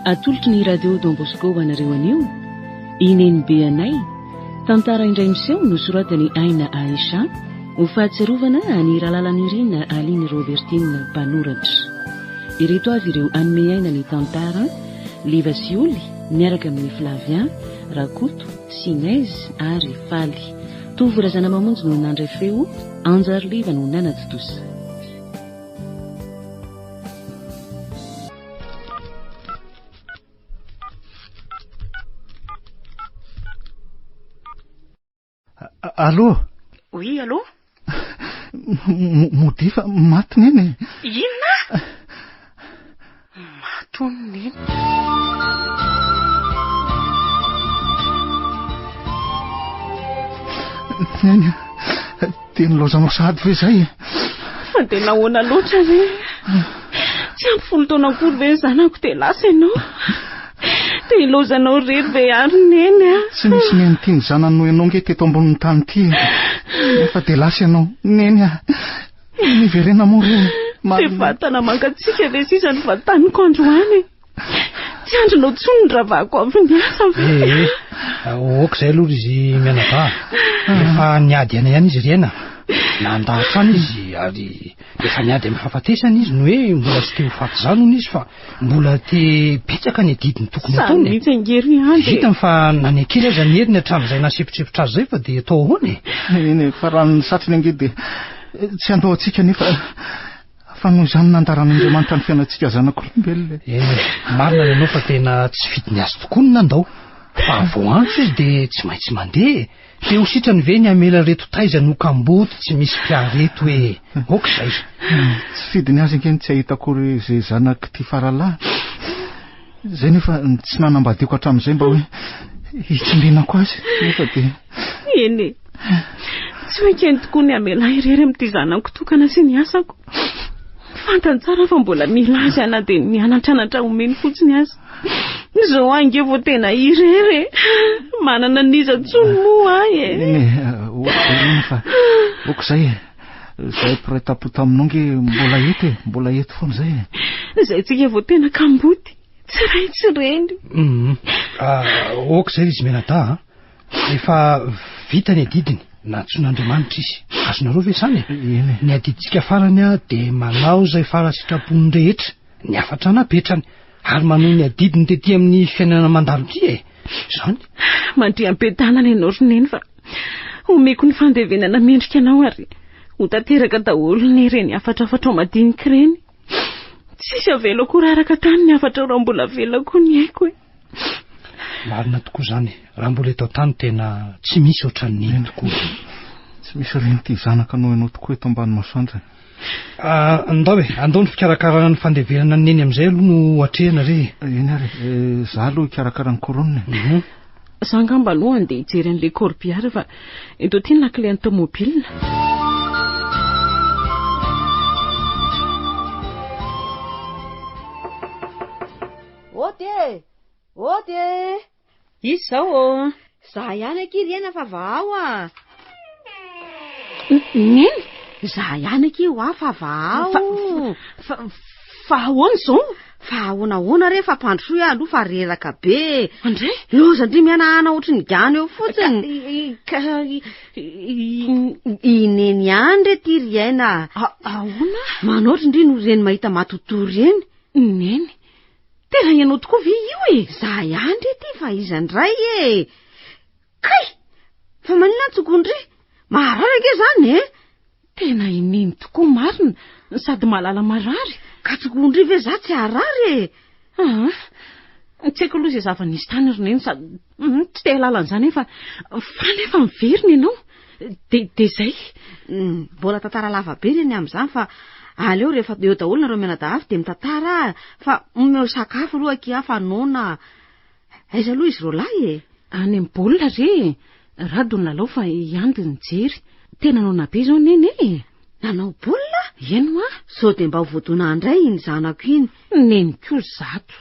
atolotry ny radio Don Bosco anareo anio ineny be anay tantara indray miseho nosoratany Aina Aisha ho fahatsiarovana any Ralalan'Irina Aline Robertine mpanoratra. Ireto avy ireo anome aina ny tantara Liva Sioly miaraka amin'ny Flavien, Rakoto, Sinez ary Faly. Tovo razana mamonjy no nandray feo, Anjary Liva no nanatitosa. Allô? Oui, allô? Modifa maty neny. Inona? Matony neny. Neny, teny lozanao sady ve zay? Fa dia nahoana loatra ve? Tsy ampy 10 taona akory ve zanako dia lasa ianao? Dia ilozanao rery ve ary neny a? Tsy misy neny tiany zananao ianao nge teto ambonin'ny tany ity. Nefa dia lasa ianao. Neny a, niverena moa reny. Dia vatana mangatsika ve sisa ny vataniko androany? Tsy andronao tsony ny ravako avy niasa ve? Oka izay aloha izy mianava. Efa niady ana ihany izy rena. Nandahatra any izy ary efa niady amin'ny fahafatesana izy no hoe mbola tsy te ho faty zanony izy fa mbola te petsaka ny didiny tokony ataony. Samy mitsy angery ihany. Vitany fa nanekely azy ny heriny hatramin'izay nasipitripotra azy zay fa dia atao ahoana e? Eny fa raha ny satriny ange dia tsy andao antsika nefa fa noho izany nandaran'Andriamanitra ny fiainantsika zanak'olombelona. Marina ny ianao fa tena tsy fidiny azy tokoa ny nandao. Fa voantso izy dia tsy maintsy mandeha. Dia ho sitrany ve ny amela reto taiza no kamboty tsy misy mpiareto hoe oka izay. Tsy fidiny azy ange tsy ahita akory izay zanak' ty faralahy. Izay nefa tsy nanambadiako hatramin'izay mba hoe hitsindrinako azy nefa dia eny tsy hoekeny tokoa ny amela irery amin'ity zanako tokana sy ny asako. Fantany tsara fa mbola mila azy ana dia mianatranatra omeny fotsiny azy. Izao ange vo tena irery manana niza tsony moa ahy e. Nefa oka izay zay piraitam-poto aminao nge mbola eto foana izay. Izay tsika vo tena kamboty tsy ray tsy reny. Oka izay izy menada efa vita ny adidiny na tson'Andriamanitra izy. Azonareo ve sany? Ny adiditsika farany a dia manao izay farasitrapony rehetra ny afatra napetrany ary manao ny adidiny tetỳ amin'ny fiainana mandalo ity e. Izany mandriam-petanana ianao roneny fa omeko ny fandevenana mendrika anao ary ho tanteraka daholo ny ireny afatrafatra ao madinika ireny. Tsisy avelo akory araka tany ny afatra raha mbola vela koa ny haiko e. Marina tokoa izany. Raha mbola eto tany tena tsy misy ohatran'ny tokoa. Tsy misy reny ty zanaka anao ianao tokoa eto ambany masoandra. Andao e, andao ny fikarakarana ny fandevenana neny amin'izay aloha no atrehana re. Eny ary za aloha hikarakara ny koronina. Za angamba aloha andeha hijery an'ilay corbière fa eto ty ny lakile ny tomobile. Ode Izao za ihany aky riena fa vao a. neny Za ihany aky ho fa vao. fa ahoana zao? Fa ahoana re fa mpandrosoa ia aloha fa reraka be. Andray Loza ndry mianahana ohatry ny gana eo fotsiny. Ineny ihany re ty riena. Ahoana? Manoatra ndry no reny mahita matotory eny. Neny tena ianao tokoa ve io e? Za ihany re ty fa iza ndray e. Kay fa manina tsokondry mahararaka zany e. Tena ineny tokoa marina sady malala marary. Ka tsokondry ve za tsy harary e. Tsy haiko aloha izay zava-nisy tany roneny sady tsy te lalan'izany fa nefa miverina ianao de zay. Mbola tantara lava be reny amin'izany fa aleo rehefa eo daholo nareo mianadahavy dia mitantara fa omeo sakafo aloha aky fa nona. Aiza aloha izy rolahy e. Any amin'ny baolina re rado ny lalao fa iandy ny jery. Tena nona be zao neny e. Nanao baolina? Eno a. Sao dia mba voadona andray iny zanako iny. Neny koa zato.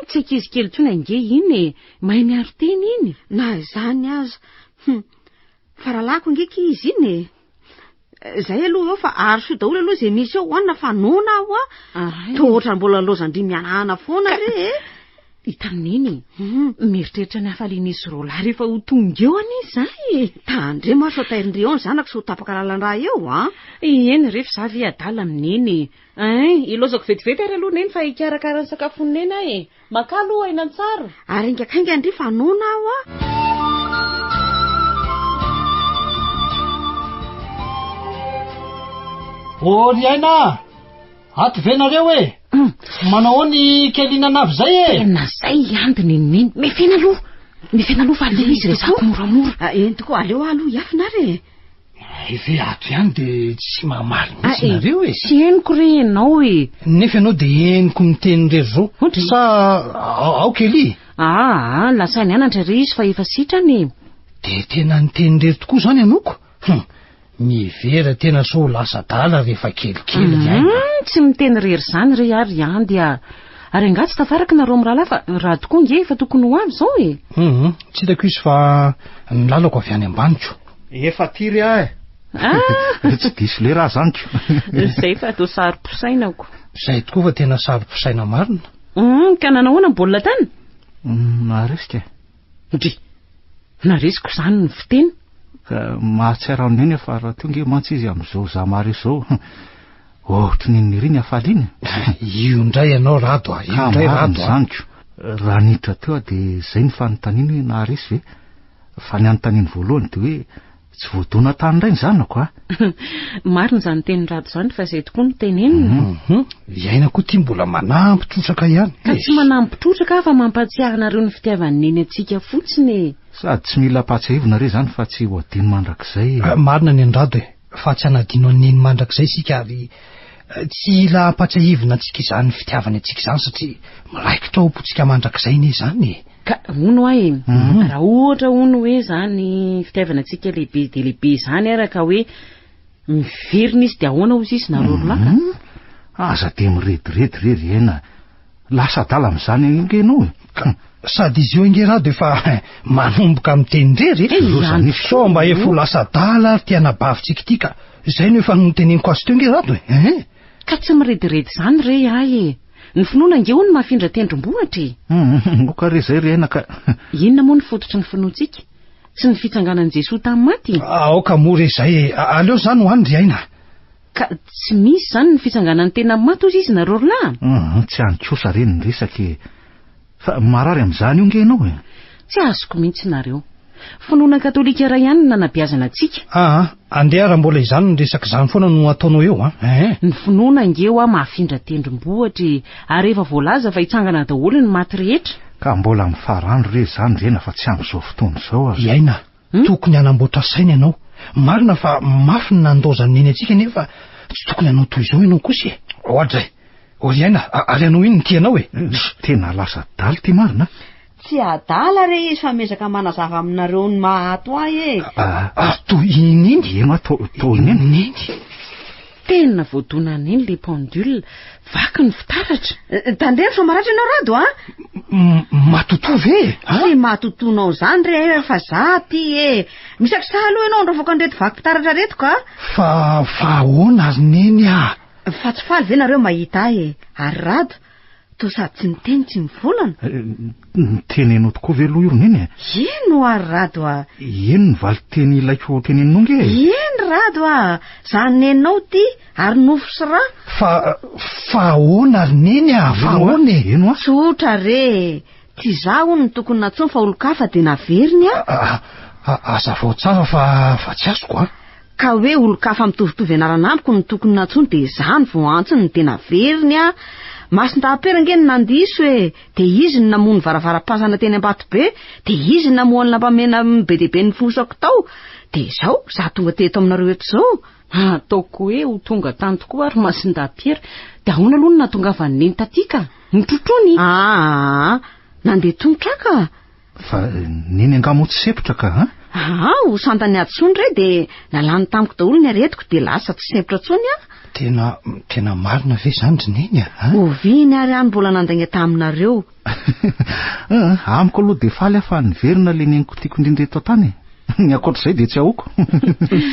Tsy ankizy kely tsony ange iny e. Mahay miaro teny iny. Na izany aza. Faralako ngeky izy iny e. Zay aloha eo fa aroso daholo aloha izay misy eo hoanina fa nona aho a. Toa ohatran'ny mbola lozandry mianahana foana re. Hitaniny mieritreritra ny hafalianisy rola rehefa ho tonga eo any izy zay. Tandre maso atairin'ireo ao ny zanako so tapaka lalan-draha eo eny rehefa za ve adala amin'eny ilozako vetivety ary aloha neny fa hikarakara ny sakafon'eny ahy maka aloha aina tsara ary ingakainga andry fanona aho Ry aina aty venareo e manao ny kelina navy zay e tena zay andiny neny mifena aloha fa le izy resako moramora eny tokoa aleo aloha iafinare ve ato ihany de tsy mamary mihitsy nareo e tsy henoko re enao e nefa ianao de henoko miteny rery zao sa ao kely lasa nianatra re izy fa efa sitrany de tena niteny rery tokoa zany anoko mivera tena so lasa dala rehefa kelikely tsy miteny rery zany re ary andy ary anga tsy tafaraka nareo mirahalahy fa raha tokoa nge efa tokony ho avy zao e tsy hitako izy fa nilalako avy any ambaniko efa tiry ahy tsy diso le raha zaniko zay fa atao sary-posainako zay tokoa fa tena sary-posaina marina ka nanahoana baolina tany naresika dry naresiko zany ny fiteny mahatsara amin'eny fa raha tonga mantsy izy am'izao za maro izao ohatry niniriny afaliana io ndray ianao rado io ndray rado zaniko raha niditra teo de zay ny fanontaniana hoe naharesy ve fa ny anontaniany voalohany de hoe tsy voadona tany indray ny zanako marina zany teny rado zany fa zay tokoa no tenenina iaina koa tia mbola manampitrotraka ihany ka tsy manampitrotraka fa mampatsiahy nareo ny fitiavany neny atsika fotsiny sady tsy mila patsiahivona re zany fa tsy hoadiny mandrakizay marina ny andrado e fa tsy anadino neny mandrakizay sika ary tsy ila ampatsiahivona antsika izany fitiavany atsika izany satria miraikitra opontsika mandrakizay ne zany ka ono ahy raha ohatra ono hoe zany fitiavana atsika lehibe de lehibe zany araka hoe miverina izy de ahoana ozy izy narololaka aza de mirediredy rery ena lasa dala am'izany ingenao sady izy io ingerado efa manomboka miteny rery so mba efa lasa dala ary tiana bavitsika ity ka zay no efa noteneniko azy teo ingerado ka tsy mirediredy zany re ahy ny finoana nge ho ny mahafindra tendrombohatra oka re zay re ena ka inona moa ny fototry ny finoantsika sy ny fitsanganan'i Jesoa tamin'ny maty aoka moa re zay aleo zany ho any ry aina ka tsy misy zany ny fitsanganany tena maty ozy izy nareo rolahy tsy any kosa reny ny resaky fa marary am'izany io nge ianao tsy azoko mihitsy nareo finoana katolika iray ihany ny nanabeazana atsika andeha raha mbola izany ny resaka zany foana no ataonao eo ny finoana ngeo mahafindra tendrombohatra ary efa voalaza fa hitsangana daholo ny maty rehetra ka mbola mifarandro re zany rena fa tsy am'izao fotoana zao iaina tokony hanamboatra saina ianao marina fa mafy ny nandozany neny atsika nefa tsy tokony hanao toy izao ianao kosa ohatra ry aina ary anao iny ny tianao tena lasa daly ty marina tsy adala re izy fa mezaka manazava aminareo ny mahato ahy toy ininy eno atao ineny tena voadonany iny le pendule vaky ny fitaratra tandremo so maratra ianao rado matoto tsy matotonao zany re fa za ty misaky sa aloha ianao andraofaka anreto vaky fitaratra reto ka fa ahoana ary neny fa tsy faly ve nareo mahita ahy ary rado to sady tsy miteny tsy mivolana tenenao tokoa ve loha io neny eno ary rado eno ny valy teny ilaiko teneninao nge eny rado zany neninao ty ary nofo sy ra fa ahoana ary neny fa ahoana eno tsotra re tsy za ho ny tokony natsony fa olo-kafa de naveriny azavao tsara fa tsy azoko ka hoe olo-kafa mitovitovy anarana amiko ny tokony natsony de zany vo antsony ny tena veriny masin-dahapera-nge ny nandiso de izy ny namono varavara-pasana teny ambato be de izy ny namohany lampamena be dehibe ny fosako tao de zao za tonga teto aminareo eto zao ataoko hoe ho tonga tany tokoa ary masin-dahapera de ahoana aloha ny nahatongavany neny tatika nitrotrony nandeha tongotraka fa neny angamo tsy sepotra ka ho santany adsony re de nalany tamiko daholo ny aretiko de lasa tsy sepotra tsony tena marina ve zany ry neny oviny ary any mbola nandaigna taminareo amiko aloha de faly fa niverina le neniko tiako indrindra eto tany Ny akoatr'izay dia tsy ahoko.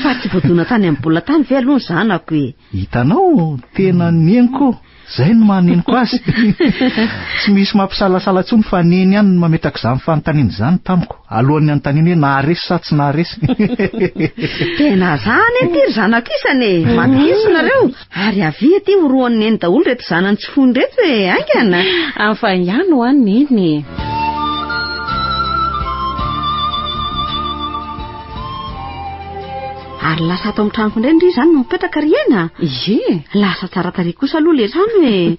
Fa tsy voadona tany amin'ny bola tany ve aloha ny zanako e. Hitanao, tena neniko. Zay no maneniko azy. Tsy misy mampisalasala tsony fa neny ihany no mametraka izany fanontaniana izany tamiko. Alohan'ny anontaniana hoe naharesy sa tsy naharesy. Tena zany ety ry zanako isany e. Makiso nareo. Ary avy ety horoan'ny neny daholo reto zanany tsy fony reto e. Aingana. Fa ihany ho any neny. Ary lasa ato amin'ny tranoko indray izany no mipetraka riena. Ie. Lasa tsara tarehy kosa aloha le trano e.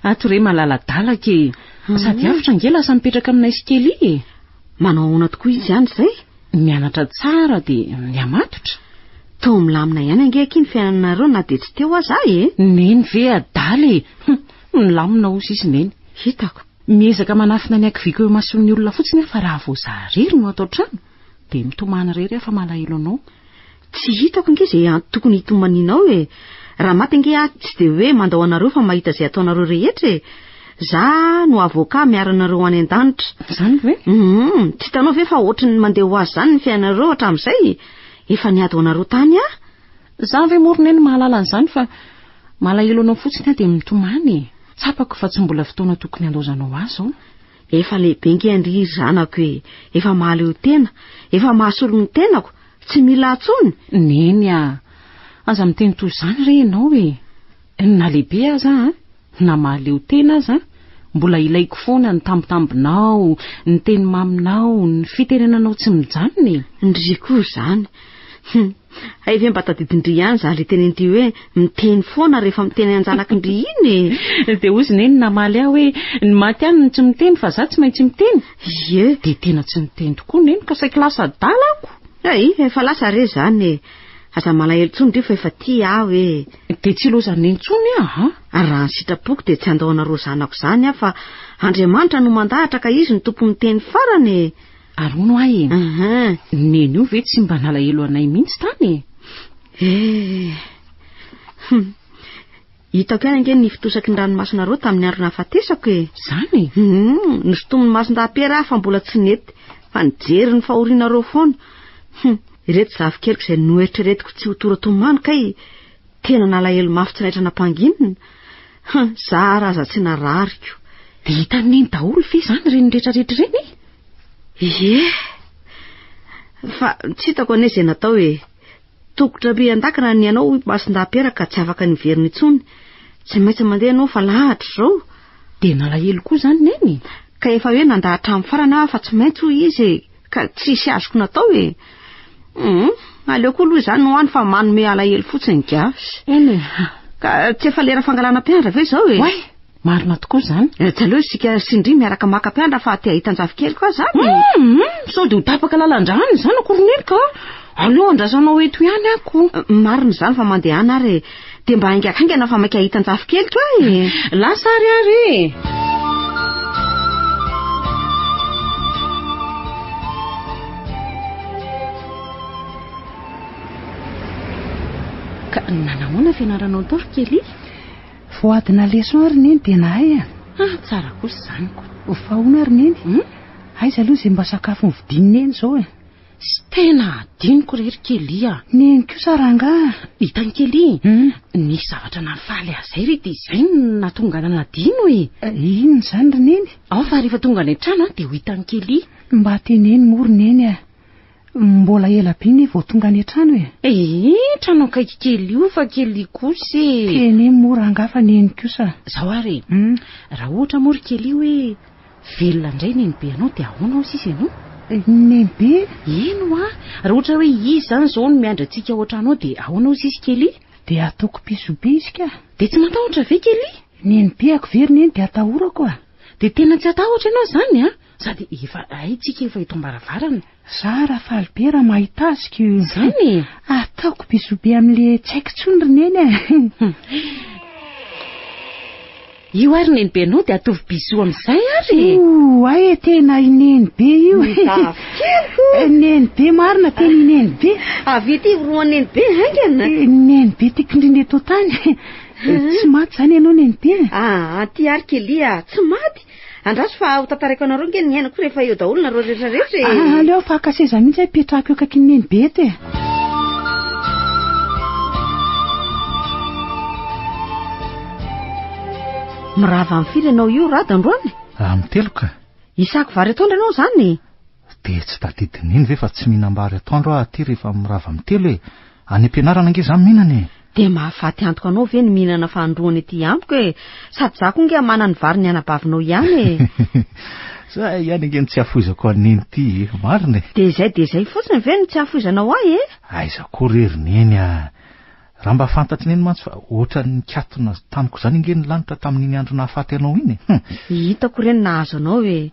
Ato re malaladalaka e. Sady avitra nge lasa mipetraka aminay sy kely e. Manao ahoana tokoa izy ihany izay? Mianatra tsara dia miamatotra. Toa milamina ihany ange aky ny fiainanareo na dia tsy teo aza e. Neny ve adaly e. Milamina ho sisy neny. Hitako. Miezaka manafina ny akiviko eo mason'ny olona fotsiny fa raha voazahariry no atao trano dia mitomana rery fa malahelo anao. Tsy hitako nge izay tokony hitomaninao e. Raha maty nge tsy dia hoe mandao anareo fa mahita izay ataonareo rehetra e. Za no avoka miaranareo any an-danitra. Zany ve? Tsy hitanao ve fa ohatrany mandeha ho azy zany ny fiainareo hatramin'izay. Efa niady ho anareo tany a. Za ve moroneny mahalala an'izany fa malahelo anao fotsiny dia mitomany. Tsapako fa tsy mbola fotoana tokony andozanao azy ao. Efa lehibe nge andry zanako e. Efa mahaleo tena. Efa mahasolo ny tenako. Tsy mila atsony. Neny a. Aza miteny toy izany re ianao e. Na lehibe aza na mahaleo tena aza mbola ilaiko foana ny tambitambinao, ny teny maminao, ny fitenenanao tsy mijanona e. Ndry koa izany. Hay ve mba tadidindry ihany za le tenen'ity hoe miteny foana rehefa miteny anjanakindry iny e. Dia ozy neny namaly aho hoe ny maty ihany ny tsy miteny fa za tsy maintsy miteny. Ie. Dia tena tsy miteny tokoa neny ka saika lasa dalako. Efa lasa re zany e. Aza malahelo tsony ndry fa efa tia aho e. Dia tsy loza neny tsony aho. Raha ny sitrapoko dia tsy andaonareo zanako izany fa Andriamanitra no mandahatra ka izy ny tompon'ny teny farany e. Arono ahy e. Neny io ve tsy mba nalahelo anay mihitsy tany e. Hitako ihany nge ny fitosaky ny ranomasonareo tamin'ny andro nahafatesako e. Zany? Nosotomin'ny mason-dahapera fa mbola tsy nety fa nijery ny fahorianareo foana. Ireto zavikeliko izay noeritreretiko tsy ho toratomany kay tena nalahelo mafy tsy naitra nampanginina. Za raha aza tsy narariko. Dia hitaneny daholo ve izany reny rehetrarehetra reny? Ie. Fa tsy hitako anie izay natao e. Tokotra be an-dakana ny ianao mason-dahapera ka tsy afaka niveriny intsony. Tsy maintsy mandeha ianao fa lahatra izao. Dia nalahelo koa izany neny. Ka efa hoe nandahatra amin'ny farana fa tsy maintsy hoy izy ka tsisy azoko natao e. Aleoko aloha izany no any fa manome alahelo fotsiny gasy. Eny. Ka tsy efa lera fangalana mpianatra ve izao e? Way, marina tokoa izany. Tsy aleo isika sindry miaraka maka mpianatra fa te ahitan-javikeliko koa izany. Sao dia ho tapaka lalan-drahany izany akoroneny ka. Aleo andrasanao eto ihany ako. Marina izany fa mandeha any ary dia mba haingakaingana fa maika ahitan-javikeliko e. Lasa ary. Ka nanahoana fianaranao tao ry kely? Voadina leson ary neny dia nahay a. Tsara kosa izany ko. Fahoana ary neny. Aiza aloha izay mba sakafo nividiny neny izao e. Sy tena adiniko rery kely a. Neny kosa rangaha. Hitany kely. Nisy zavatra nafaly azay ry dia izay natonga nanadino e. Inona izany ry neny? Ao fa rehefa tonga any an-trano dia ho hitany kely. Mba teneny mory neny a. Mbola ela be ny vao tonga any an-trano e. Trano akaiky kely io fa kely kosa e. Teneny mora angafa neny kosa. Zao ary. Raha ohatra mory kely hoe velona indray neny be anao dia ahoana ho sisy ianao? Neny be? Ino a? Raha ohatra hoe izy izany izao no miandry antsika ao an-trano dia ahoana ho sisy kely? Dia ataoko pisobe izy ka. Dia tsy matahotra ve kely? Neny be ako very neny dia atahorako a. Dia tena tsy atahotra ianao izany a? Sady efa haitsika efa eto am-baravarana. Za raha faly be raha mahita azoko io. Izany? Ataoko pisobe amin'le tsy haiko tsony ry neny a. Io ary neny be anao dia atovy biso amin'izay ary. Ay tena neny be io. Neny be marina tena neny be. Avy ity roa neny be haingana. Neny be tiako indrindra eto tany. Tsy maty izany ianao neny be. Ty ary kely tsy maty. andraso fa ho tantarako anareo nge ny ainako rehefa eo daholo nareo rehetrarehetra aleo fa akaseza mihitsy hay petrako eo kakineny be te mirava amin'ny firy ianao io radandroany amin'ny telo ka isako vary atoandro ianao zany de tsy tadidin'iny ve fa tsy mihinam-bary atoandro aho aty rehefa mirava amin'ny telo hoe any am-pianarana ange za mihinana de mahafaty antoko anao ve ny mihinana fandroany ety amiko hoe sady za koa nge mana ny vary ny anabavinao ihany za ihany nge ny tsy afoizako an'iny ty marina de zay fotsiny ve ny tsy afoizanao ahy aiza korerineny raha mba fantatry neny mantsy fa ohatra ny katona tamiko zany nge ny lanitra tamin'iny andro nahafaty anao iny hitako reny nahazo anao hoe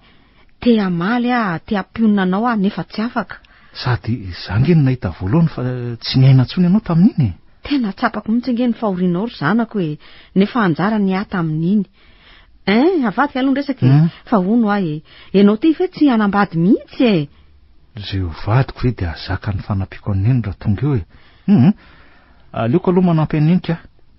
te amaly te ampionina anao nefa tsy afaka sady za nge ny nahita voalohany fa tsy niaina ntsony ianao tamin'iny tena tsapako mihitsy nge ny fahorianao ry zanako hoe nefa anjara ny ahy tamin'iny avadika aloha resaka fa ono ahy ianao ty fe tsy anambady mihitsy zay vadiko ve de azaka ny fanampiako an'eny raha tonga eo aleoko aloha manampy an'enika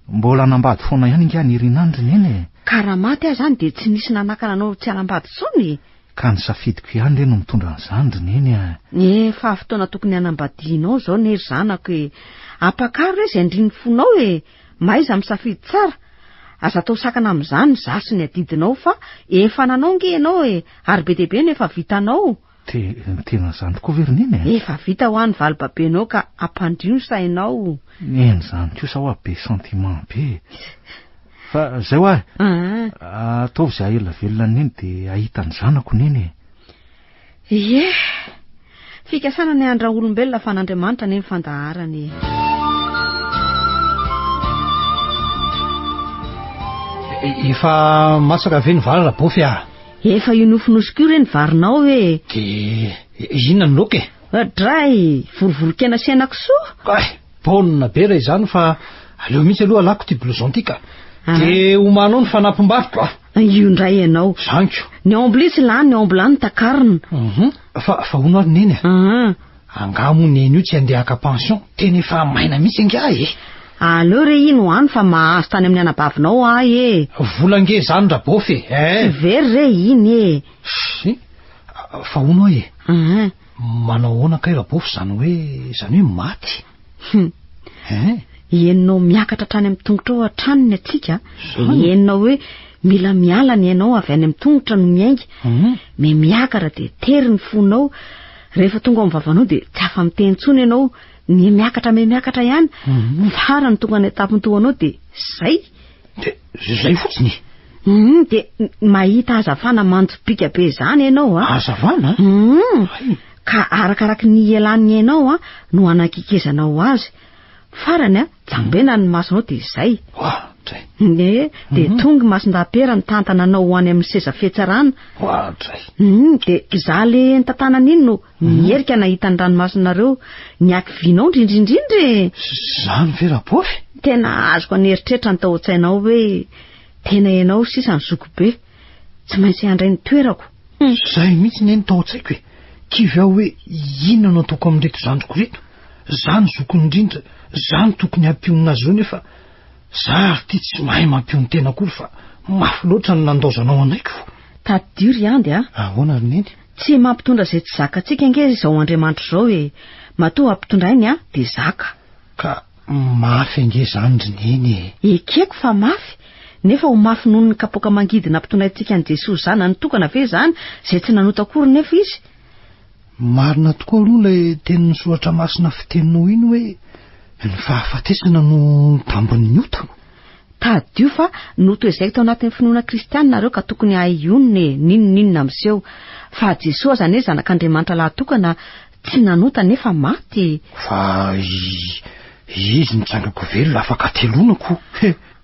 mbola anambady foana ihany nge anirinandry neny ka raha maty ahy zany de tsy nisy nanakana anao tsy anambady tsony ka ny safidiko ihany le no mitondra an'zandry neny fa fotoana tokony anambadianao zao nery zanako hoe apakaro re zay andriny fonao hoe maiza misafidy tsara aza tao sakana amin'izany za sy ny adidinao fa efa nanao nge ianao ary be deabe no efa vitanao tena zany tokoa verineny efa vita ho an'ny valibabenao ka ampandrino sainao eny zany kosa ho be sentiment be fa zay ho ataovy zay ela velona neny de ahita ny zanako neny fikasana ny andra olombelona fa n'Andriamanitra neny fandaharany efa masaka ve ny vary raha bofy efa io nofonosiko io re ny varinao de inona ny loka dray vorovorokena sy henakisoa baolina be raha izany fa aleo mihitsy aloha alako ty blouson ty ka de homanao ny fanampim-bariko io ndray ianao zanko ny amblisy lany ny amblany takarina fa ono ary neny angamo neny io tsy andeha aka pension tena efa maina mihitsy anga aleo re ino any fa mahazo tany amin'ny anabavinao ahy volange zany raha bofy very re iny fa ono manao hoana kay raha bofy zany hoe maty enonao miakatra trany amin'ny tongotra ao atranony atsika enonao hoe mila mialany ianao avy any amin'ny tongotra no miainga miakatra de tery ny fonao rehefa tonga ao mvavanao de tsy afa miteny tsony ianao ny miakatra ihany farany tonga ny etapiny toanao de zay fotsiny de mahita azavana manjobika be zany ianao azavana ka arakaraky ny ialany ianao no anakikezanao azy farany jambena ny masonao de zay de tonga mason-dapera ny tantananao ho any amin'ny seza fetsarana de za le ny tantanan'iny no mierika nahita ny ranomasonareo ny akivinao ndrindrindrindry zany ve raha bofy tena azoko aneritreritra ny tao an-tsainao hoe tena ianao sisa ny zoko be tsy maintsy handray ny toerako zay mihitsy neny tao an-tsaiko kivy aho hoe inona no ataoko amin'reto zandriko reto zany zokony indrindra zany tokony hampionina azy eo nefa za ary ty tsy mahay mampiony tena akory fa mafy loatra ny nandaozanao anaiko tadio ry andy ahoana ry neny tsy mampitondra zay tsy zakatsika nge izao Andriamanitra zao hoe matoa ampitondra iny de zaka ka mafy ange zany ry neny ekeko fa mafy nefa ho mafy noho ny kapoka mangidina ampitondra antsika ny Jesosy zany nitokana ve zany zay tsy nanota akory nefa izy marina tokoa aloha lay tenin'ny soratra masina fiteninao iny hoe ny fahafatesana no tambon'ny ota tadio fa noto izay tao anatin'ny finoana kristianina nareo ka tokony ahioniny ninonninona amin'izeo fa Jesosy zany hoe zanak'Andriamanitra lahatokana tsy nanota nefa maty fa izy nitsangako velona afaka telonako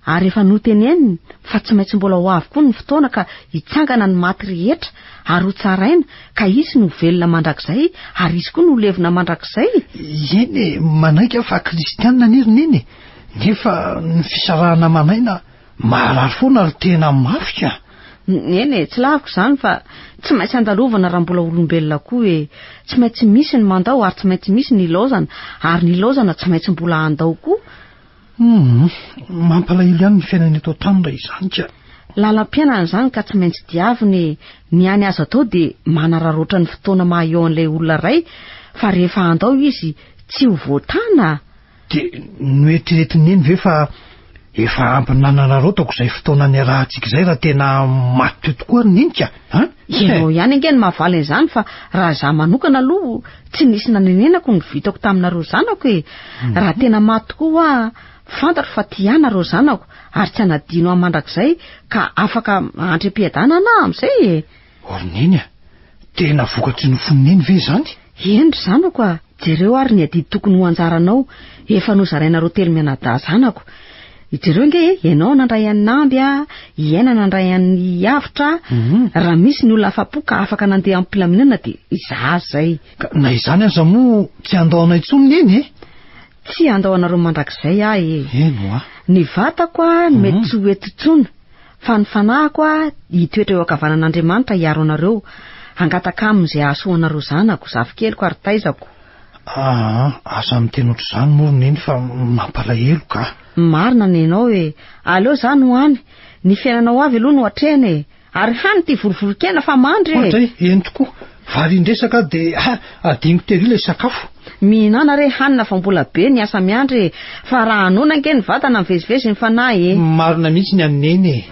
ary efa noteneniny fa tsy maintsy mbola ho avy koa ny fotoana ka hitsangana ny maty rehetra ary ho tsaraina ka izy no velona mandrakizay ary izy koa no levina mandrakizay eny manaika fa kristianina nery neny nefa ny fisarahana manaina maharary foana ary tena mafika eny tsy laviko zany fa tsy maintsy andalovana raha mbola olombelona koa hoe tsy maintsy misy ny mandao ary tsy maintsy misy ny laozana ary ny laozana tsy maintsy mbola andao koa mampalahelo ihany ny fiainana eto an-trano raha izany ka lalam-piainana izany ka tsy maintsy diaviny ny any azy atao dia manararoatra ny fotoana maha eo an'ilay olona ray fa rehefa andao izy tsy ho voatana. Dia noeritreretiny eny ve fa efa ampy nanararaotako izay fotoana ny rahantsika izay raha tena maty tokoa ry ninika ianao ihany ange ny mahavaly an'izany fa raha izaho manokana aloha tsy nisy nanenenako ny vitako taminareo zanako e. Raha tena maty tokoa fantatro fa ty anareo zanako ary tsy hanadino amin'ny mandrakizay ka afaka andrem-piadana ana amin'izay e. Orneny tena vokatry ny foniny ve izany? Endry zanako jereo ary ny adidy tokony ho anjaranao efa nozarainareo telo mianadahy zanako. Jereo nge ianao nandray an'ny amby iaina nandray an'ny avitra raha misy ny olona afa-po ka afaka nandeha amin'ny mpilaminana dia izaho zay. Na izany aza moa tsy andaona intsony eny e? Tsy andaonareo mandrakizay e. Eno ny vatako mety tsy ho etintsony fa ny fanahiko hitoetra eo ankavanan'Andriamanitra hiaro anareo hangataka amin'izay ahasoanareo zanako zavykeliko ary taizako. Asa miteny ohatr'izany moa neny fa mampalahelo ka. Marina nenao aleo zany ho any ny fiainanao avy aloha no hatreny ary hany ty vorovorokena fa mandry eny tokoa vary indresaka dia adingo tery ilay sakafo. Mihinana re hanina fa mbola be ny asa miandry fa raha anona ange ny vatana mivezivezy ny fanahy marina mihitsy ny amineny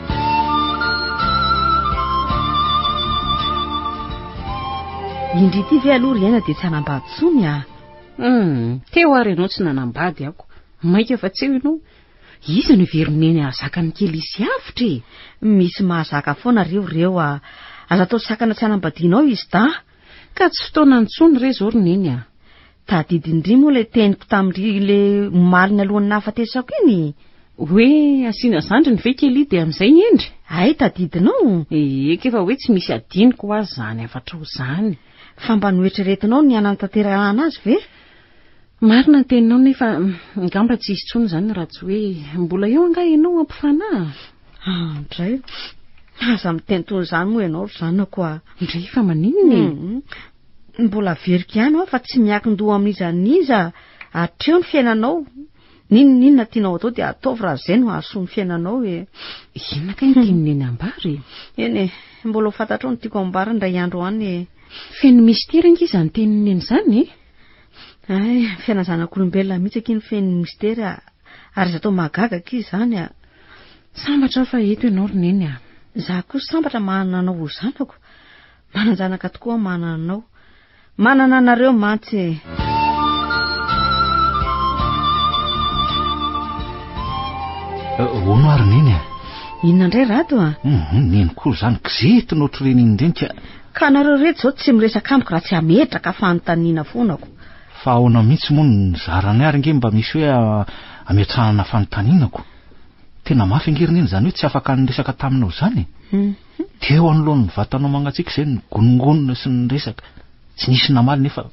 indrity ve aloha riaina dia tsy hanambady tsony teo ary ianao tsy nanambady ako maika efa tsy eo ianao iza no verineny ahazaka ny kely isy avitra misy mahazaka foana reo aza atao sakana tsy hanambadianao izy ka tsy fotoana ntsony re zao roneny tadidindry moa le teniko tamin'ile maliny alohan'ny nahafatesako iny hoe asiana zandry ny ve kely dia amin'izay endry ay tadidinao efa hoe tsy misy adiniko azy zany afatra ho zany fa mba noetreretinao ny anany tanterahana azy ve? Marina ny teninao nefa ngamba tsy isy tsony zany raha tsy hoe mbola eo anga ianao ampifanahy ndray aza miteny toy izany moa ianao ry zanako ndray fa maninona mbola verika ihany fa tsy miakin-doha amin'izaniza hatreo ny fiainanao ninona tianao atao dia ataovy raha izay no ahasoa ny fiainanao inona ka ny tianiny ambary eny mbola ho fantatrao ny tiako ambary ndray andro any feno mistera ange izany teniny eny izany ay fiainazanak'olombelona mihitsy aky ny feno mistera ary izy atao mahagaga aky izany sambatra fa eto ianao roneny za kosa sambatra manana anao ho zanako mananjanaka tokoa manana anao manana anareo mantsy ono ary neny inona indray rato neny koa zany kizety nohatry reny indrenika ka nareo reto zao tsy miresaka amiko raha tsy hametraka fanontaniana fonako fa ahoana mihitsy moa ny zarany ary nge mba misy hoe ametrahana fanontanianako tena mafy angerineny zany hoe tsy afaka niresaka taminao zany teo anoloan'ny vatanao mangatsiaka izay ny gonongonona sy ny resaka tsy nisy namaly nefa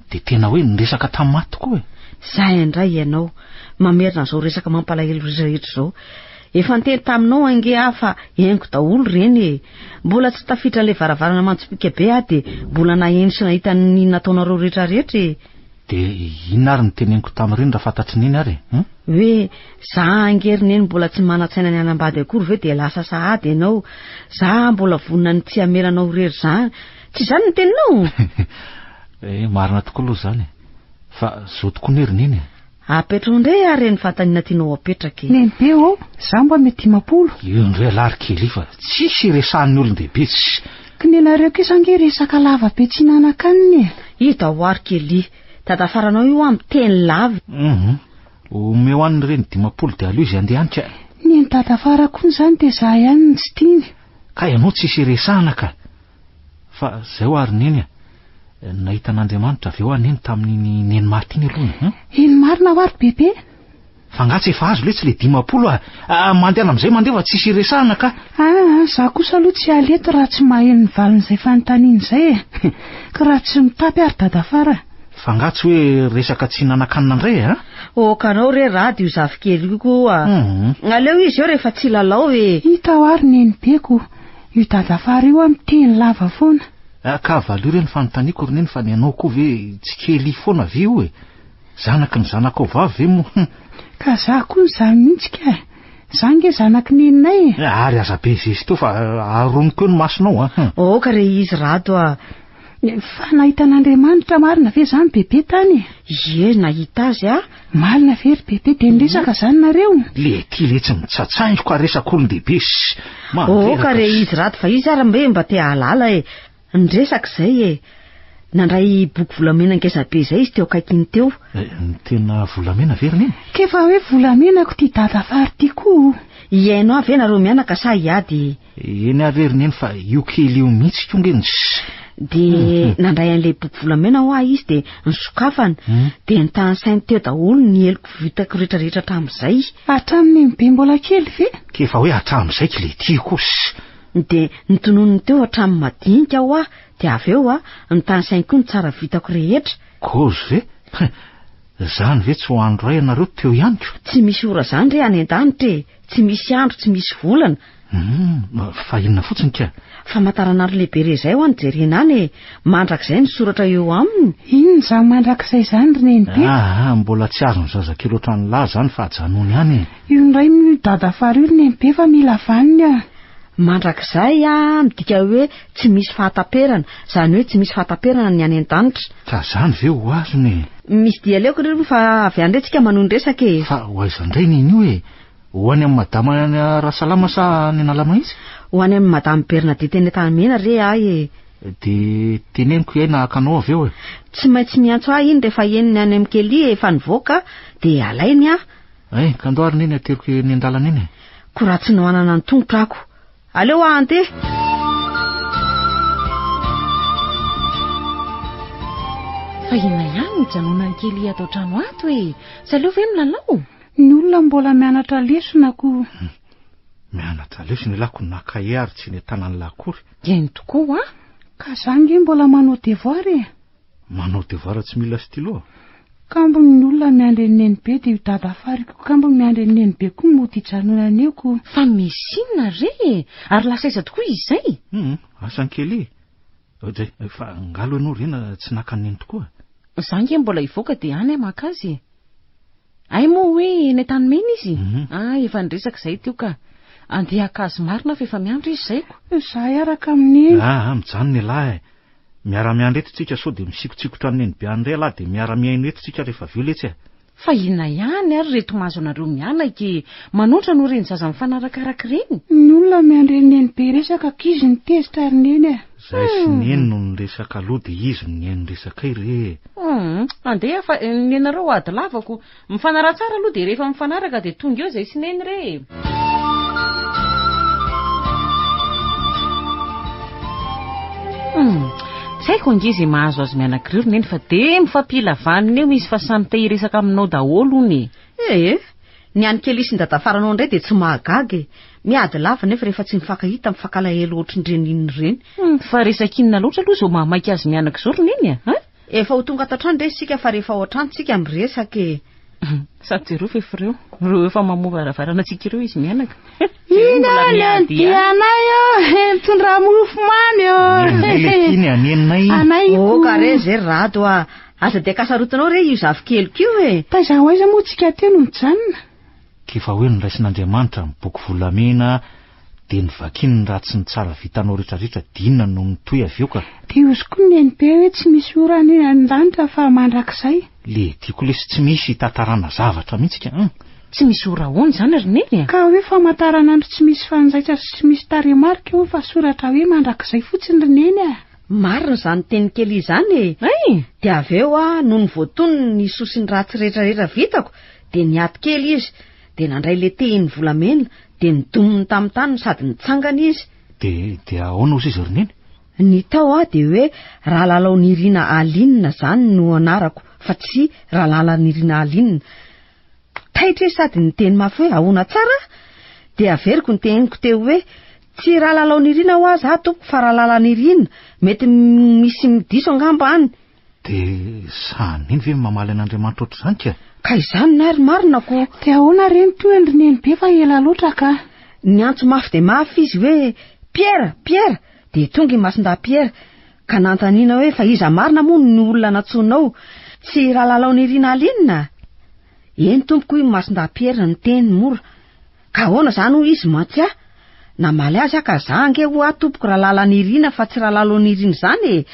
dia tena hoe niresaka tamin'ny maty tokoa zay indray ianao mamerina zao resaka mampalahelo rehetra zao efa niteny taminao ange fa henoko daholo reny mbola tsy tafitra an'ilay varavarana mantsopika be dia mbola naheno sy nahita ny nataonareo rehetrarehetra dia inona ary ny teneniko tamin'ireny raha fantatry neny ary hoe za angerineny mbola tsy manatsaina ny anambady akory ve dia lasa sahady ianao za mbola vonina ny tsy hameranao rery zany tsy izany ny teninao marina tokoa aloha zany fa zao tokoa nery neny apetrao indray ary ny fantaniana tianao apetraka nenibe za mba mety 10 io ndray alary kely fa tsisy resahan'ny olon-dehibe kinenareo kisange resaka lava be tsy nanankaniny hita ho ary kely tadafaranao io amin'ny teny lava ome ho an'ny reny 10 dia aleo izy andehanitra ny tadafara koa zany dia za ihany ny tsy tiany ka ianao tsisy resahana ka fa zay ho ary neny nahita an'Andriamanitra avy eo aneny tamin'ny neny maty iny aloha eny marina ho ary bebe fa ngatsy efa azo le tsy le 10 mandehana amin'izay mandeha fa tsisy resahana ka za kosa aloha tsy aleto raha tsy maheno ny valin'izay fanontaniana izay ka raha tsy mitapy ary dadafara fa ngatsy hoe resaka tsy nanankanina indray okanao re radio zavikely io koa aleo izy eo rehefa tsy lalao hita ho ary neny beko io dadafara io amin'ny teny lava foana ka valio reny fanontaniako roneny fa ny anao koa ve tsy kely foana ve io zanaky ny zanakao vavy ve moa ka za koa ny zany mihitsy ka Zany nge zanaky neninay. Ary aza be izy to fa aroniko eo ny masonao Ka re izy rato Fa nahita an'Andriamanitra marina ve zany bebe tany? Ie, nahita azy Marina very bebe de niresaka zany nareo. Le ty le tsy mitsatsaingo ka resak'olon-dehibe ka re izy rato fa izy ary mba te halala Nresaka izay nandray boky volamena ngezabe izay izy teo akaikiny teo. Tena volamena very neny? Kefa hoe volamenako ty dadafary ty koa. Iainao avy nareo mianaka sa iady? Eny avery neny fa io kely io mihitsy kongeny. De nandray an'le boky volamena ho izy de nisokafana de nitany sainy teo daholo ny eloko vitako rehetrarehetra hatramin'izay. Hatramin'ny be mbola kely ve? Kefa hoe hatramin'izay le ty kosa. De nitonony teo hatramin'ny madinika aho de avy eo nitany sainy koa ny tsara vitako rehetra. Kozy ve? Zany ve tsy ho andro ray ianareo teo ihany ko? Tsy misy ora zany re any an-danitra tsy misy andro, tsy misy volana. Fa inona fotsiny ka? Famantaranandro lehibe re izay ho any jerena any mandrakizay ny soratra eo aminy. Inona zany mandrakizay zany renenibe? Mbola tsy azony zazakely ohatran'ny lahy zany fa hajanony any. Io ndray dadafary io renenibe fa mila vaniny Mandrakizay midika hoe tsy misy fahataperana, zany hoe tsy misy fahataperana ny any an-danitra. Ka zany ve ho azony? Misy dia leoko re fa avy any retsika manondresaka Fa ho aiza indray niny io ho any amin'ny madama Rasalama sa ny analama izy? Ho any amin'ny madama Bernadette eny Tanimena re De teneniko iay nahakanao avy eo Tsy maintsy miantso iny rehefa eniny any amin'ny kely efa nivoaka de alainy kandoary neny ateriko ny andalana eny. Ko raha tsy nohanana ny tongotra ako. Aleo ante. Fa ina ihany mijanona ny kely atao trano ato Saleo ve milalao? Ny olona mbola mianatra lesona ko. Mianatra lesona lako nakahy ary tsy netana ny lakory. Eny tokoa Ka zany nge mbola manao devoir Manao devoir tsy mila stylo? Kambo ny olona miandry ny nenibe de dadafary ko kambo miandry ny nenibe koa mody janonana eo ko. Fa misy inona re? Ary lasa iza tokoa izay? Asan-kely fa ngalo ianao rena tsy nakaneny tokoa. Zany nge mbola ivoaka de any maka azy. Ay moa hoe ny Tanimena izy? Efa niresaka izay teo ka. Andeha akazy marina fa efa miandro izy izay ko. Zahay araka amin'ny mijanona ilahy miara-miandry eto tsika sao de misikotsikotra ny nenibe andray lahy de miara-miaina eto tsika rehefa veletsy Fa ina ihany ary reto mahazo anareo mianaka manoatra no reny zaza mifanarakaraka reny. Ny olona miandry ny nenibe resaka kizy ny tezitra ary neny Zay sy neny no niresaka aloha de izy no neny resaka re. Andeha fa ny anareo ady lavako mifanara tsara aloha de rehefa mifanaraka de tonga eo zay sy neny re. Saiko angizy mahazo azy mianakireo neny fa de mifampila vaniny eo izy fa samy te hiresaka aminao daholo ony. Ny any kely sy ny dadafaranao indray de tsy mahagaga miady lava nefa rehefa tsy mifankahita mifankalaelo ohatr'ireny inony reny. Fa resakinona loatra aloha zao mamaky azy mianaka zao roneny Efa ho tonga tatrano re sika fa rehefa ao an-trano tsika miresaka Sady reo fefreo reo efa mamova varavarana tsika ireo izy mianaka. Ina dianay mitondra mofomamy Lekiny anenay. Anay ka re zay rato aza de kasarotanao re io zavikely kio Taiza ho aiza moa tsika teo no mijanona. Kefa hoe niraisin'Andriamanitra ny boky volamena de nivakiny raha tsy ny tsara vitanao rehetrarehetra dinona no nitoy avy eo ka. De ozy koa ny nenibe hoe tsy misy ora ny an-danitra fa mandrakizay. Le tiako lesy tsy misy tatarana zavatra mihitsy Tsy misy ora hoany zany roneny Ka hoe famantaranandro tsy misy fanjaitra sy tsy misy taremarika eo fa soratra hoe mandrakizay fotsiny roneny Marina zany teny kely izany De avy eo no nivoatony ny sosiny ratsy rehetrarehetra vitako de niaty kely izy de nandray le tehiny volamena de nidominy tamin'ny tany sady nitsangana izy. De ahoana ozy izy roneny? Ny tao de hoe Rahalala Nirina Alinina zany no anarako fa tsy Rahalala Nirina Alinina. Taitra sady ny teny mafy hoe ahoana tsara de averiko ny teniko teo hoe tsy Rahalala Nirina ho azy tompo fa Rahalala Nirina mety misy midiso angamba any. De saniny ve mamaly an'Andriamanitra ohatr'izany ka? Ka izany nary marina ko. De ahoana reny toa endrineny be fa ela loatra ka. Niantso mafy de mafy izy hoe Pierre de tonga i masinda Pierre ka nantaniana hoe fa iza marina moa ny olona natsonao tsy Rahalala Nirina Alinina. Eny tompoko i masinda Pierre ny teny mora ka ahoana zany ho izy mantsy namaly azy ka za ange ho atompoko raha lalan'irina fa tsy raha lalon'irina zany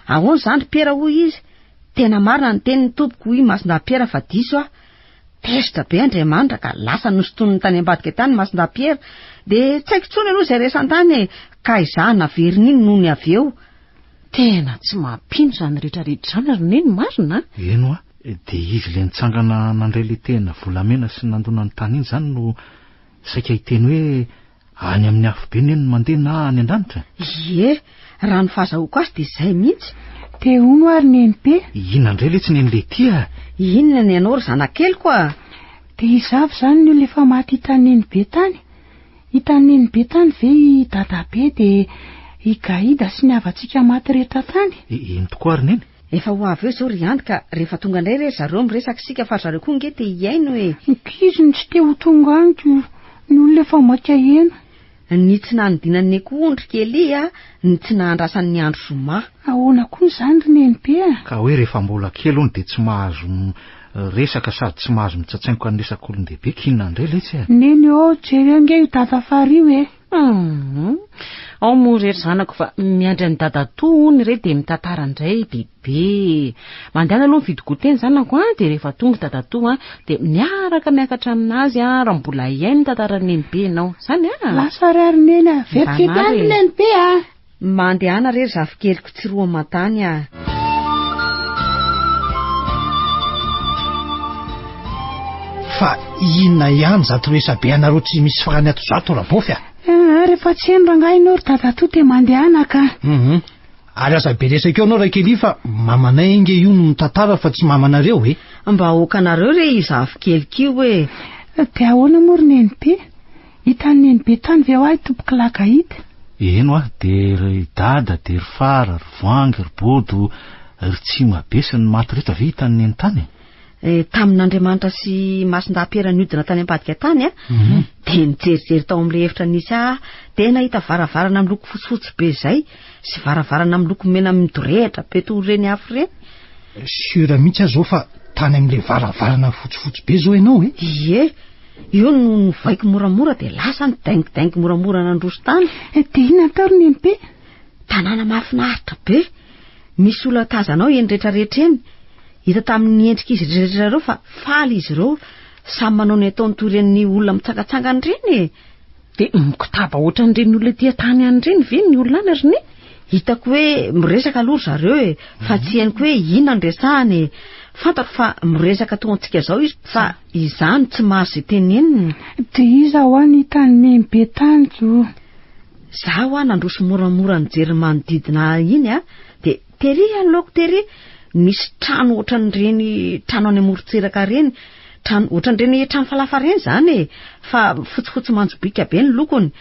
ahoana zany Piera ho izy tena marina ny tenin'ny tompoko hoy Masindahy fa diso tezitra be Andriamanitra ka lasa nosotony tany ambadika tany Masindahy Piera de tsy haiko tsony aloha izay resan-tany ka izahana veriny iny noho ny avy eo. Tena tsy mampino zany rehetrarehetra zany roneny marina. Eno de izy le nitsangana nandray le tena volamena sy nandona ny tany iny zany no saika hiteny hoe any amin'ny afo be neny mandeha na any an-danitra. Ie, raha ny fahazahoko azy de izay mihitsy. Te ono ary Nenibe. Inona indray le tsy neny le tia? Inona ny anao ry zanakelyko De izavy zany ny olona efa maty hitan'ny Nenibe tany. Hitan'ny Nenibe tany ve i dadabe de i Gaïda sy ny havantsika maty rehetra tany. Ino tokoa ary neny? Efa ho avy eo zao ry andy ka rehefa tonga indray re zareo miresaka sika fa zareo koa nge te hiaino Nkiziny tsy te ho tonga aniko ny olona efa maka hena. Ny tsy nanodinan'ny ondry kely ny tsy nahandrasan'ny andro zoma. Ahoana koa zany ry Nenibe Ka hoe rehefa mbola kely ony de tsy mahazo resaka sady tsy mahazo mitsatsaingo ny resaka olon-dehibe kinona indray le tsy Neny jery ange io dada fario ao moa rery zanako fa miandry ny dadato ony re de mitantara indray bebe mandehana aloha mividy goteny zanako de rehefa tonga dadato de miaraka miakatra aminazy raha mbola iainy tantara Nenibe nao zany lasa rary neny vetivety any Nenibe mandehana rery zavikeliko tsy roa matany fa inona ihany zato resabe anareo tsy misy farany ato zato raha bofy rehefa tsy eny rangahy ianao ry dadato de mandehana ka ary aza be resaka eo anao raha kely fa mamanay inge io no mitantara fa tsy mamanareo mba okanareo re izavikeliko io de ahoana moa ry Nenibe hitan'ny Nenibe tany ve ho ahy tompoky Gaïda. Eno de ry dada de ry fara ry voangy ry bodo ry Tsimabe sy ny maty rehetra ve hitan'ny neny tany tamin'Andriamanitra sy Masindahy Piera niodina tany ambadika tany de nijerijery tao amin'le efitra nisy de nahita varavarana miloko fotsifotsy be zay sy varavarana miloko mena midorehitra be toy reny afo reny. Sura mihitsy azo fa tany amin'le varavarana fotsifotsy be zao ianao Ie, io no nivaiko moramora de lasa nidaingidaingy moramora nandroso tany. De inona atao ry Nenibe? Tanàna mahafinaritra be misy olona tazanao eny rehetrarehetra eny hita tamin'ny endrika izy rehetra reo fa faly izy reo samy manao ny ataony toy ireny olona mitsangatsangana reny de mikotaba ohatran'ireny olona tia tany any reny ve ny olona any ry hitako hoe miresaka aloha zareo fa tsy hainiko hoe inona ny resahany fantako fa miresaka toa antsika zao izy fa izany tsy mahazo izay teneniny. De iza ho any hitan'ny Nenibe tany jo zaho nandroso moramora nijery manodidina iny de tery aloko tery misy trano ohatran'ireny trano any amorontsiraka reny trano ohatran'ireny trano falafa reny zany fa fotsifotsy manjobika be ny lokony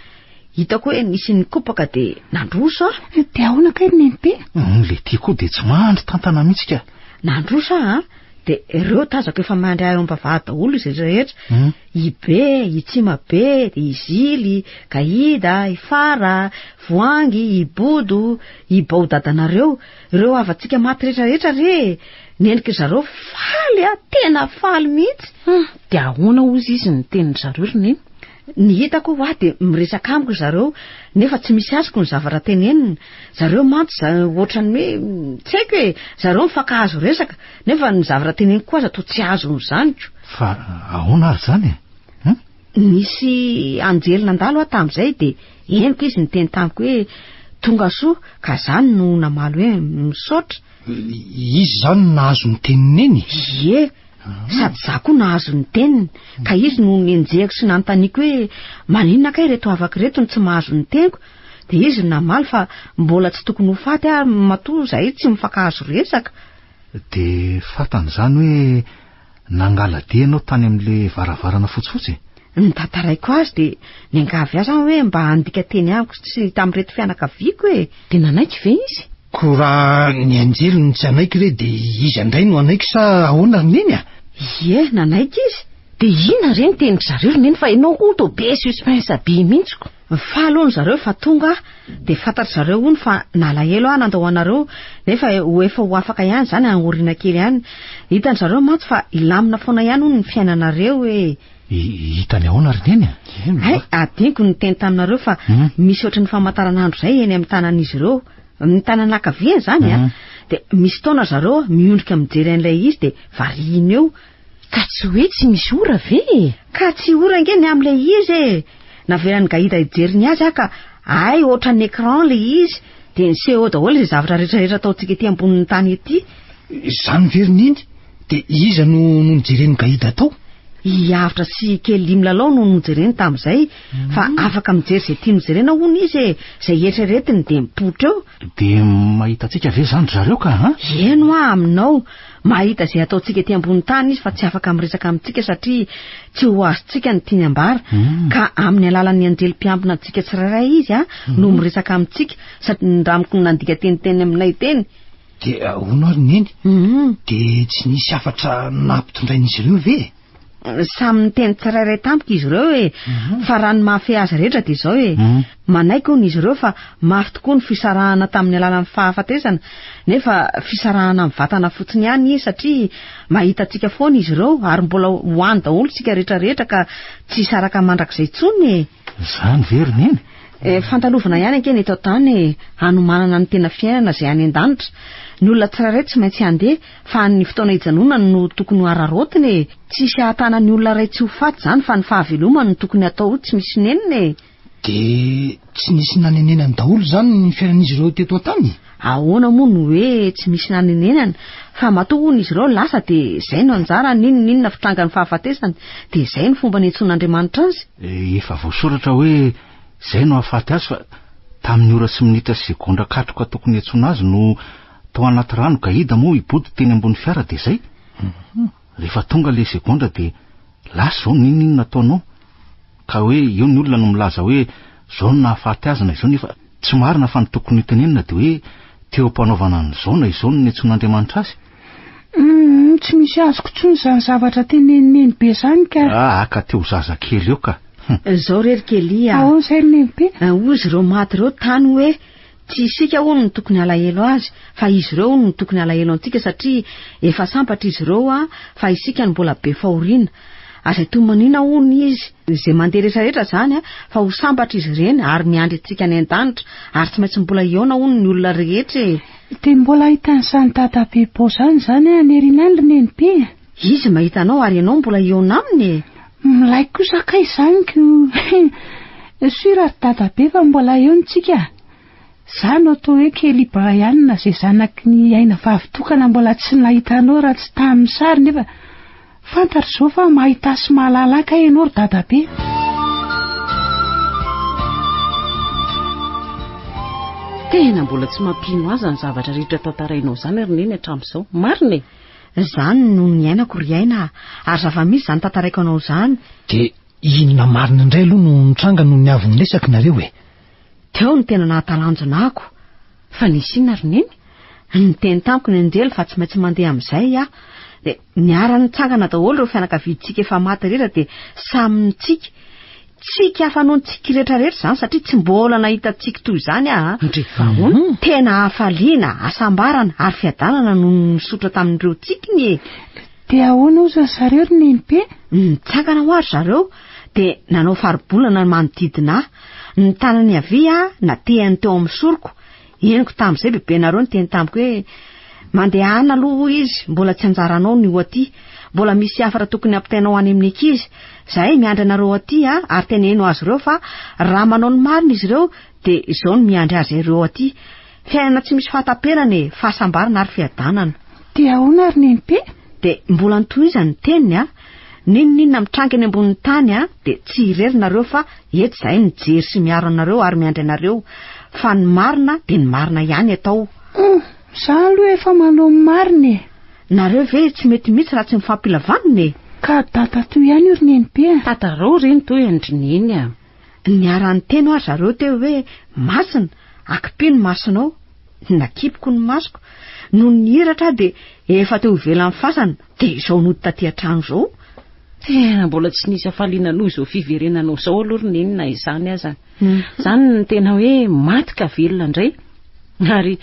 hitako hoe nisy nikopaka de nandroso de ahoana kay ry Nenibe le tia koa de tsy mandry tantana mihitsy ka nandroso de ireo tazako efa mandry ahy am-bavahady daholo izay rehetra Ibe, Itsimabe, Izily, Gaïda, Ifara, Voangy, Ibodo, Ibao dadanareo ireo avantsika maty rehetrarehetra re nendriky zareo faly tena faly mihitsy de ahoana ozy izy ny teniny zareo ry neny ny hitako de miresaka amiko zareo nefa tsy misy azoko ny zavatra tenenina zareo mantsy ohatran'ny hoe tsy haiko hoe zareo mifankahazo resaka nefa ny zavatra teneniko koa aza to tsy azo zaniko fa ahoana ary zany nisy anjely nandalo tamin'izay de eniko izy niteny tamiko hoe tonga soa ka zany no namaly hoe misaotra izy zany nahazo ny tenineny sady za koa nahazo ny teniny ka izy no nenjehako sy nanontaniako hoe maninona kay reto avaka reto ny tsy mahazo ny teniko de izy namaly fa mbola tsy tokony ho faty matoa zahay tsy mifankahazo resaka de fatan'izany hoe nangalady ianao tany amin'le varavarana fotsifotsy ny tantaraiko azy de niangavy azy hoe mba handika teny amiko sy tamin'reto fianakaviako de nanaiky ve izy ko raha ny anjely ny tsy anaiky re de izy andray no anaiky sa ahoana neny nanaiky izy de ina reny teniko zareo neny fa ianao koa to be suspense be mihitsiko fahalohany zareo fa tonga de fantatry zareo ony fa nalahelo nandao anareo nefa efa ho afaka ihany zany angorina kely ihany hitany zareo mantsy fa ilamina foana ihany ony ny fiainanareo hitany ahoana ry neny ay adiniko ny teny taminareo fa misy ohatry ny famantaranandro zay eny amin'ny tanan'izy ireo ny tanana akaviany zany a de misy taona zareo miondrika mijery an'ilay izy de variana eo ka tsy hoe tsy misy ora ve ka tsy ora ngeny amin'ilay izy navelan'ny gaida ijeriny azy aka ay ohatra ny écran le izy de ny seho daholo izay zavatra rehetrarehetra ataontsika ety ambonin'ny tany ety zany veriny iny de iza no nijereny gaida tao iavitra sy kely milalao no nijereny tamin'izay fa afaka mijery zay tia mijerena hony izy zay eritreretiny de mipotra eo de mahitatsika ve zany zareo ka ha eno aminao mahita zay ataontsika ety ambony tany izy fa tsy afaka miresaka amintsika satria tsy ho azontsika ny tiany ambara ka amin'ny alalan'ny anjelim-piambina antsika tsirairay izy no miresaka amintsika sady ndramiko nandika teniteny aminay teny de ahoana ary neny de tsy nisy afatra nampitondrain'izy ireo ve samy teny tsirairay tampoka izy ireo fa raha ny mafy azy rehetra de zao manaiky hony izy ireo fa mafy tokoa ny fisarahana tamin'ny alalan'ny fahafatesana nefa fisarahana amin'ny vatana fotsiny ihany izy satria mahitatsika foana izy ireo ary mbola hoany daholo tsika rehetrarehetra ka tsy saraka mandrak'izay tsony zany very neny fantalovana ihany ankeny eto tany hanomanana ny tena fiainana zay any an-danitra ny olona tsirairay tsy maintsy handeha fa ny fotoana hijanonany no tokony ho ararotiny tsisy ahatana ny olona ray tsy ho faty zany fa ny fahavelomany no tokony atao tsy misy neniny de tsy nisy nanenenany daholo zany ny fiainan'izy ireo teto an-tany ahoana moa no hoe tsy misy nanenenana fa matoa hono izy ireo lasa de zay no anjara ninona fitranga ny fahafatesany de zay ny fomba niantson'Andriamanitra azy efa voasoratra hoe zay no ahafaty azy fa tamin'ny ora sy minitra sy segondra katroka tokony hiantsona azy no tao anaty rano gaida moa ibody teny ambony fiara de zay rehefa tonga le segondra de lasa zao ninona ataonao ka hoe eo ny olona no milaza hoe zao no nahafaty azy na izao nefa tsy marina fa ny tokony tenenina de hoe teo am-panaovana an'izao na izao no niantson'Andriamanitra azy tsy misy azoko tsony zany zavatra teneniny be zany ka aka teo zaza kely eo ka zao rery kely ahoana zay lehibe ozy ireo maty ireo tany hoe tsy isika hono no tokony alahelo azy fa izy ireo no tokony alahelo antsika satria efa sampatra izy ireo fa isika no mbola be fahoriana azay tomanina hono izy zay mandeha rehetrarehetra zany fa ho sambatra izy ireny ary miandry antsika ny an-danitra ary tsy maintsy mbola iona hono ny olona rehetra de mbola hitan'izany dadabe bo zany anerina any neny be izy mahita anao ary ianao mbola iona aminy milay kosa kay zaniko sura ry dadabe fa mbola eo ntsika zany atao hoe kely Brianna zay zanaky ny aina vavitokana mbola tsy nahitanao raha tsy tamin'ny sary nefa fantatra zao fa mahita sy mahalalaka ianao ry dadabe tena mbola tsy mampino azy ny zavatra rehetra tantarainao zany ry neny hatramin'izao marina zany no ny ainako ry aina ary zava-misy zany tantaraiko anao zany de inona marina indray aloha no nitranga no niavy niresaka nareo teo ny tena nahatalanjona ako fa nisy inona ry neny ny teny tamiko ny anjely fa tsy maintsy mandeha amin'izay de niara-ny tsangana daholo ireo fianakaviantsika efa maty rehetra de samy nitsika tsika hafa noho ntsika rehetrarehetra zany satria tsy mbola nahita tsika toy zany tena hafaliana asambarana ary fiadanana no nisotra tamin'ireo tsikiny de ahoana ozy zareo ry neny be nitsangana ho ary zareo de nanao faribolana manodidina ny tanany avy natehany teo amin'ny soroko eniko tamin'izay bebenareo ny teny tamiko hoe mandehana aloha izy mbola tsy anjaranao ny ho aty mbola misy afara tokony ampitainao any amin'ny ankizy zahay miandry anareo aty ary teneno azy ireo fa raha manao ny marina izy ireo de izao no miandry azy ireo aty fiainana tsy misy fahatamperana fahasambarana ary fiadanana de ahoana ry neny be de mbola nitohizany ny teniny ninona mitranga eny ambonin'ny tany de tsy irery nareo fa eto zahay nijery sy miaro anareo ary miandry anareo fa ny marina de ny marina ihany atao za aloha efa manao ny marina nareo ve tsy mety mihitsy raha tsy mifampilavanina ka data toy ihany io ry neny be tatarao reny toy andry neny niara-ny teny ary zareo teo hoe masina akipino masinao nakipiko ny masoko no nihiratra de efa teo ivelan'ny fasana de izao nody taty an-trano zao tena mbola tsy nisy afaliana noho izao fiverenanao zao aloha ry neny na izany aza zany ny tena hoe maty ka velona indray ary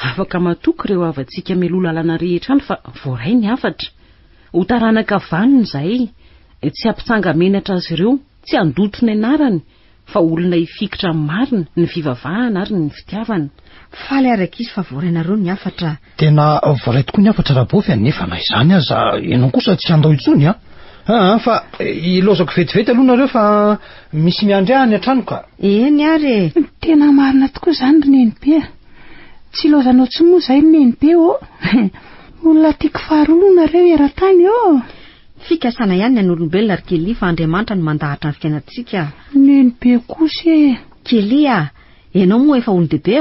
afaka matoky ireo avantsika meloa lalana rehetra any fa voaray ny afatra ho taranaka vaniny zay tsy ampitsanga menatra azy ireo, tsy andoto ny anarany, fa olona ifikitra marina ny fivavahana ary ny fitiavana. Faly araka izy fa voarinareo ny afatra. Tena voray tokoa ny afatra rabofy nefa na izany aza ianao kosa tsy andao itsony fa ilozako vetivety aloha nareo fa misy miandry any an-trano ka. Eny ary tena marina tokoa izany ry Nenibe. Tsy lozanao tsy moa izay ry Nenibe olona tiako faharoa nareo eran-tany fikasana ihany ny olombelona ry Kely fa Andriamanitra no mandahatra ny fiainantsika. Nenibe kosa Kely ianao moa efa olon-dehibe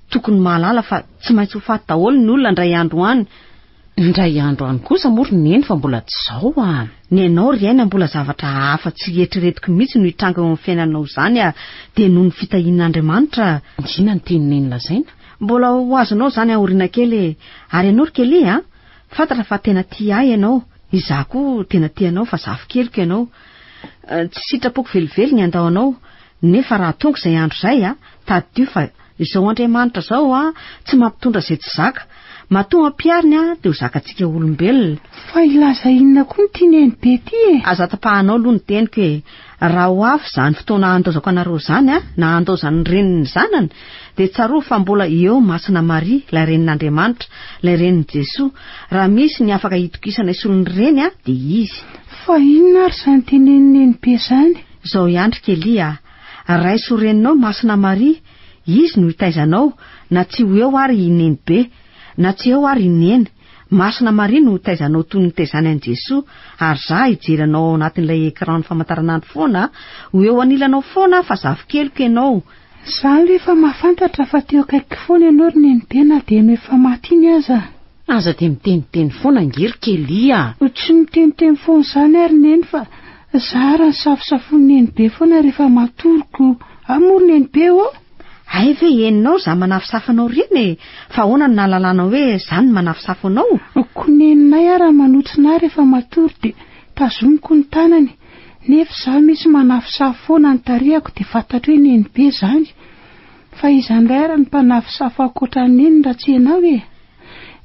tokony mahalala fa tsy maintsy ho faty daholo ny olona indray andro any. Indray andro any kosa moa ry Neny fa mbola tsy zao ny anao ry aina mbola zavatra hafa tsy eritreretiko mihitsy no hitranga eo amin'ny fiainanao izany dia noho ny fitahian'Andriamanitra. Inona ny tiany Neny lazaina? Mbola ho azonao izany aoriana kely ary ianao ry Kely fantatra fa tena tia ahy ianao, izaho koa tena tianao fa zafikeliko ianao. Tsy sitrapoko velively ny andaonao, nefa raha tonga izay andro izay taddio fa izao Andriamanitra zao tsy mampitondra izay tsy zaka, matoa ampiariny dia ho zakantsika olombelona. Fa ilaza inona koa ny tia Nenibe ty azatapahanao aloha ny teniko raha ho afo izany fotoana andaozako anareo izany na andaozany reniny zanany dia tsaroa fa mbola eo masina Maria ilay renin'Andriamanitra, ilay renin'i Jesoa. Raha misy ny afaka hitokisana isolony reny dia izy. Fa inona ary izany tenen'ny Nenibe izany? Izao ihany ry Kely raiso reninao masina Maria, izy no hitaizanao, na tsy ho eo ary i Nenibe, na tsy eo ary i Neny. Masina Maria no hitaizanao toy ny taizany an'i Jesoa, ary za hijeranao ao anatin'ilay écran famantaranandro foana, ho eo anilanao foana fa zafikeliko ianao. Izany rehefa mahafantatra fa teo akaiky foana ianao ry Nenibe na dia no efa maty iny aza dia miteniteny foana ngiry Kely Tsy miteniteny foana izany ary Neny fa zahara ny safosafony Nenibe foana rehefa matoroko amory Nenibe Ay ve enao za manafisafanao reny fa ahoana ny nahalalànao hoe zany manafisafo anao? Ko neninay raha manotrina rehefa matory dia tazomiko ny tanany, nefa za misy manafisafo foana ny tarehako dia fantatro hoe Nenibe izany. Fa izany raha ny mpanafisafo ankoatra Neny raha tsy ianao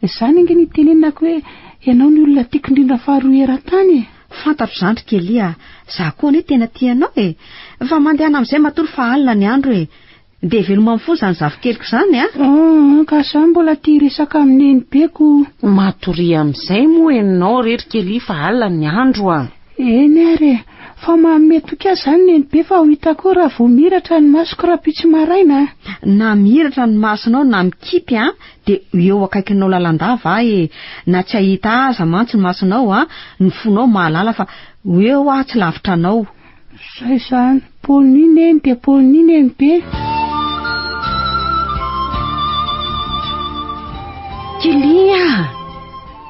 izany ange ny tenenako hoe ianao ny olona tiako indrindra faharoa eran-tany. Fantatro izany ry Kely za koa anie tena tianao fa mandehana amin'izay matory fa alina ny andro dia veloma mifony izany zafikeliko izany ka za mbola tia resaka amin'ny Nenibeko. Matory amin'izay moa ianao ry Kely fa alina ny andro Eny ary fa mahametoka azy izany Nenibe fa ho hitako raha vao miratra ny masoko raha pitsy maraina. Na miratra ny masonao na mikipy dia eo akaikinao lalandava na tsy ahita aza mantsy ny masonao ny fonao mahalala fa ho eo tsy lavitra anao. Zay izany Paony Neny dia Paony Nenibe.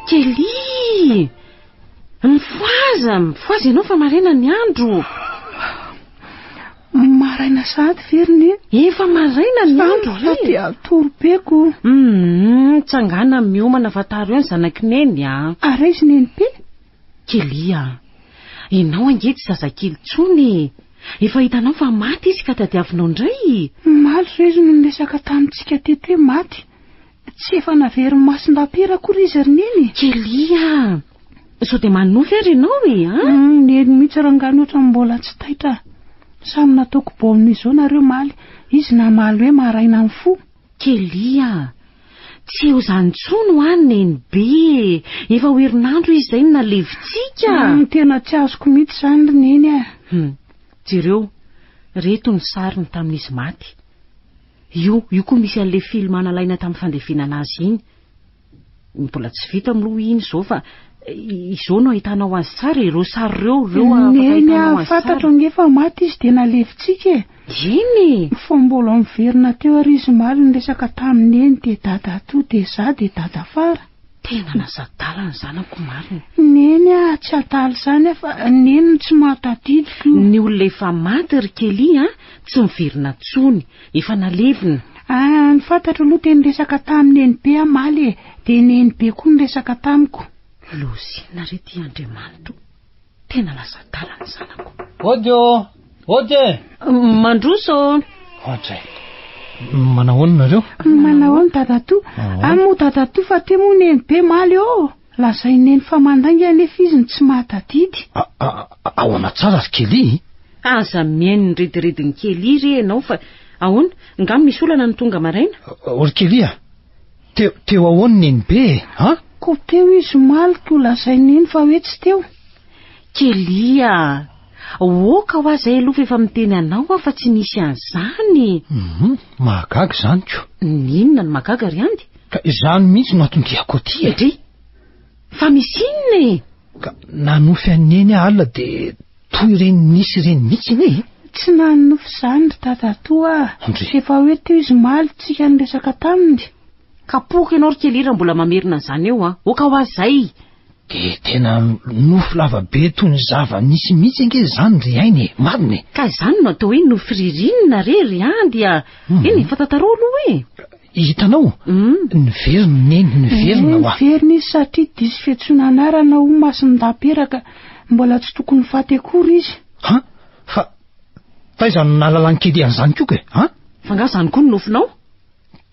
Kely mifoaza ianao fa maraina ny andro. Maraina sady veriny efa maraina ny andro fa dia torobeko. Tsangana miomana vataro eo ny zanaky Neny Ary izy Nenibe. Kely ianao ange tsy zazakely tsony, efa hitanao fa maty izy ka tadiavinao indray. Malo rezo no resaka tamintsika teto hoe maty, tsy efa navery masin-dapera kory izy ry Neny. Kely sao dia manofy ary ianao Neny mihitsy rangano oatra mbola tsy taitra. Samy nataoko baolina izao nareo maly, izy namaly hoe maraina ny fo. Kely tsy eo izany tsony ho any Nenibe, efa ho herinandro izy izay no nalevitsika. Tena tsy azoko mihitsy izany ry Neny Jereo reto ny sariny tamin'izy maty. Io koa misy an'ilay filma nalaina tamin'ny fandevenana azy iny. Mbola tsy vita miloha iny izao fa izao no ahitanao azy tsara ireo sary ireo Neny fantatro angefa maty izy dia nalevitsika Iny fa mbola miverina teo ary izy maly ny resaka tamin'ny Neny dia dada to dia za dia dada fara. Tena nasadala ny zanako marina. Neny tsy adala izany fa Neny tsy mahatadidiko. Ny olona efa maty ry Kely tsy miverina tsony, efa nalevina. Ny fantatro aloha dia niresaka tamin'ny Nenibe maly dia Nenibe koa niresaka tamiko. Lozina rety Andriamanitra, tena nasadala ny zanako. Ody Mandroso. Ohatray manahoana nareo? Manahoana dadato? Moa dadato fa te moa Nenibe maly lazaineny fa mandanga nefa izy ny tsy mahatadidy. Ao anatsara ry Kely. Aza miainy ny ridiridiny Kely ry ianao fa ahoana ngam misy olana ny tonga maraina. Ry Kely teo ahoany neny be ha? Ko teo izy maliko lazaineny fa hoe tsy teo. Kely oka ho aza aloha efa miteny anao fa tsy nisy an'izany. Mahagaga zany ko. Ninona ny mahagaga ry andy? Ka izany mihitsy no atondriako aty. Ry fa misy inona ka nanofy aneny alina de toy ireny nisy ireny mihitsy iny. Tsy nanofy zany ry tatatoa. Efa hoe teo izy malitsika ny resaka taminy. Kapoka ianao ry Kely raha mbola mamerina an'izany eo oka ho azay. De tena nofy lavabe toy ny zava-nisy mihitsy ange zany ry ainy mariny. Ka izany no atao hoe nofy ririnina ry andy eny fa tantara aloha hoe. Hitanao nyverina neny nyverina hoa. Nyverina izy satria disy fiantsoana anarana ho masiny daperaka mbola tsy tokony faty akory izy. Fa taizany nalalany Kely an'izany koa ha? Fa nga zany koa ny nofinao?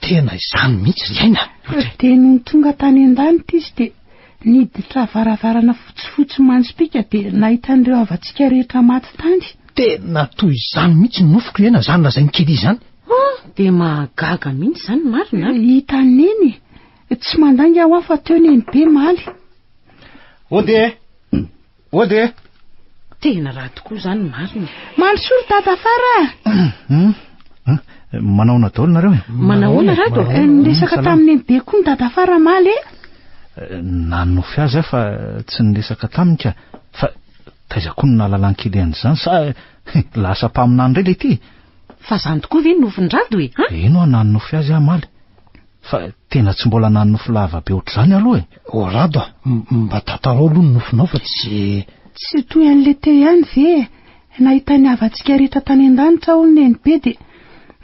Tena izany mihitsy ry aina. De no tonga tany an-danitra izy de niditra varavarana fotsifotsy manspika de nahita an'ireo avantsika rehetra maty tany. Tena toy izany mihitsy nofiko iena zany lazainy Kely izany. De mahagaga mihitsy zany marina. Hitaneny tsy mandanga ho fa teo neny be maly. Ode tena raha tokoa zany marina. Malosolo tata fara. Manaona daholo nareo manaona rato. Niresaka tamin'ny be koa ny tata fara maly. Nanofy azy fa tsy niresaka tamika fa taiza koa ny nalalan'ny Kely an'izany sa lasa mpaminany rey le ty. Fa zany tokoa ve nofin-drado eno nanofy azy amaly fa tena tsy mbola nanofy lava be ohatr'izany aloha rado mba tatarao aloha ny nofinao fa tsy toy an'le teo ihany ve nahita ny avantsika rehetra tany an-danitra olona eny be de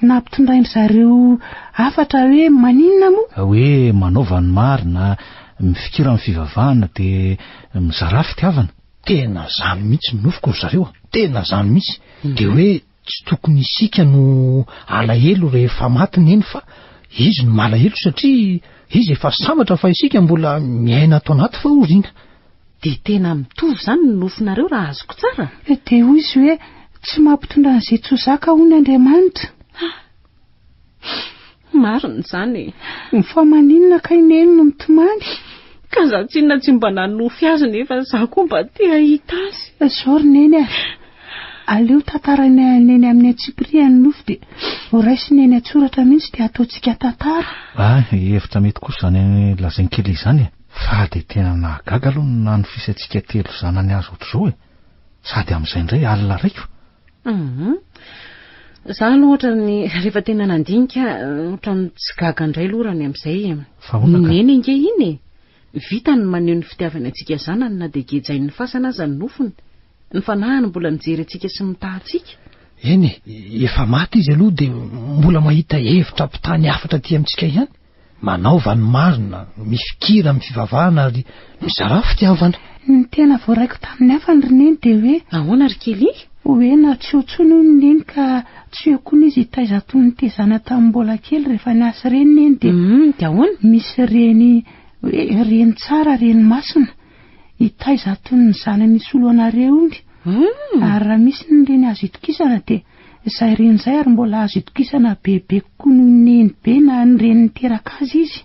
nampitondrainy zareo afatra hoe maninona moa hoe manaova ny marina mifikira amin'ny fivavahana de mizara fitiavana. Tena zany mihitsy nofiko ry zareo tena zany mihitsy de hoe tsy tokony isika no alahelo rehefa maty neny fa izy no malahelo satria izy efa sambatra fa isika mbola miaina ato anaty fa oriana. De tena mitovy zany ny nofinareo raha azoko tsara. De hoy izy hoe tsy mampitondra an'izay tsozaka hoy ny Andriamanitra. Marina zany fa maninona ka ineny no mitomany. Ka za tsinona tsy mba nanofy azy nefa za koa mba te ahita azy. Zao ry neny aleo tantarana neny amin'ny Tsipria ny nofy de horaisy neny atsoratra mihitsy de ataontsika tantara. Hevitra mety kosa zany lazainy Kely izany fa de tena nahagaga aloha nanofisyantsika telo zanany azy ohatr'izao sady amin'izay indray alina raiko. Za aloha ohatrany rehefa tena nandinika ohatrany tsy gaga indray aloha raha ny amin'izay neny inge iny vita ny maneho ny fitiavana antsika zanany na de gejain'ny fasana aza ny nofiny ny fanahany mbola mijery antsika sy mitahantsika. Eny efa maty izy aloha de mbola mahita hevitra mpitany afatra aty amintsika ihany manaova ny marina mifikira amin'ny fivavahana ary mizara fitiavana. Ny tena voaraiko tamin'ny hafa ny roneny de hoe ahoana ry Kely hoe na tsy otsony hoy ny neny ka tsy eo koa izy taiza toy ny tezana tamin'ny mbola kely rehefa niasa reny neny de ahoana misy reny reny tsara reny masina hitaiza toy ny zanany solo anareo iny. Ary raha misy ny reny azo itokisana de izay reny zay ary mbola azo itokisana bebe kokoa noho ny neny be na ny reny niteraka azy izy.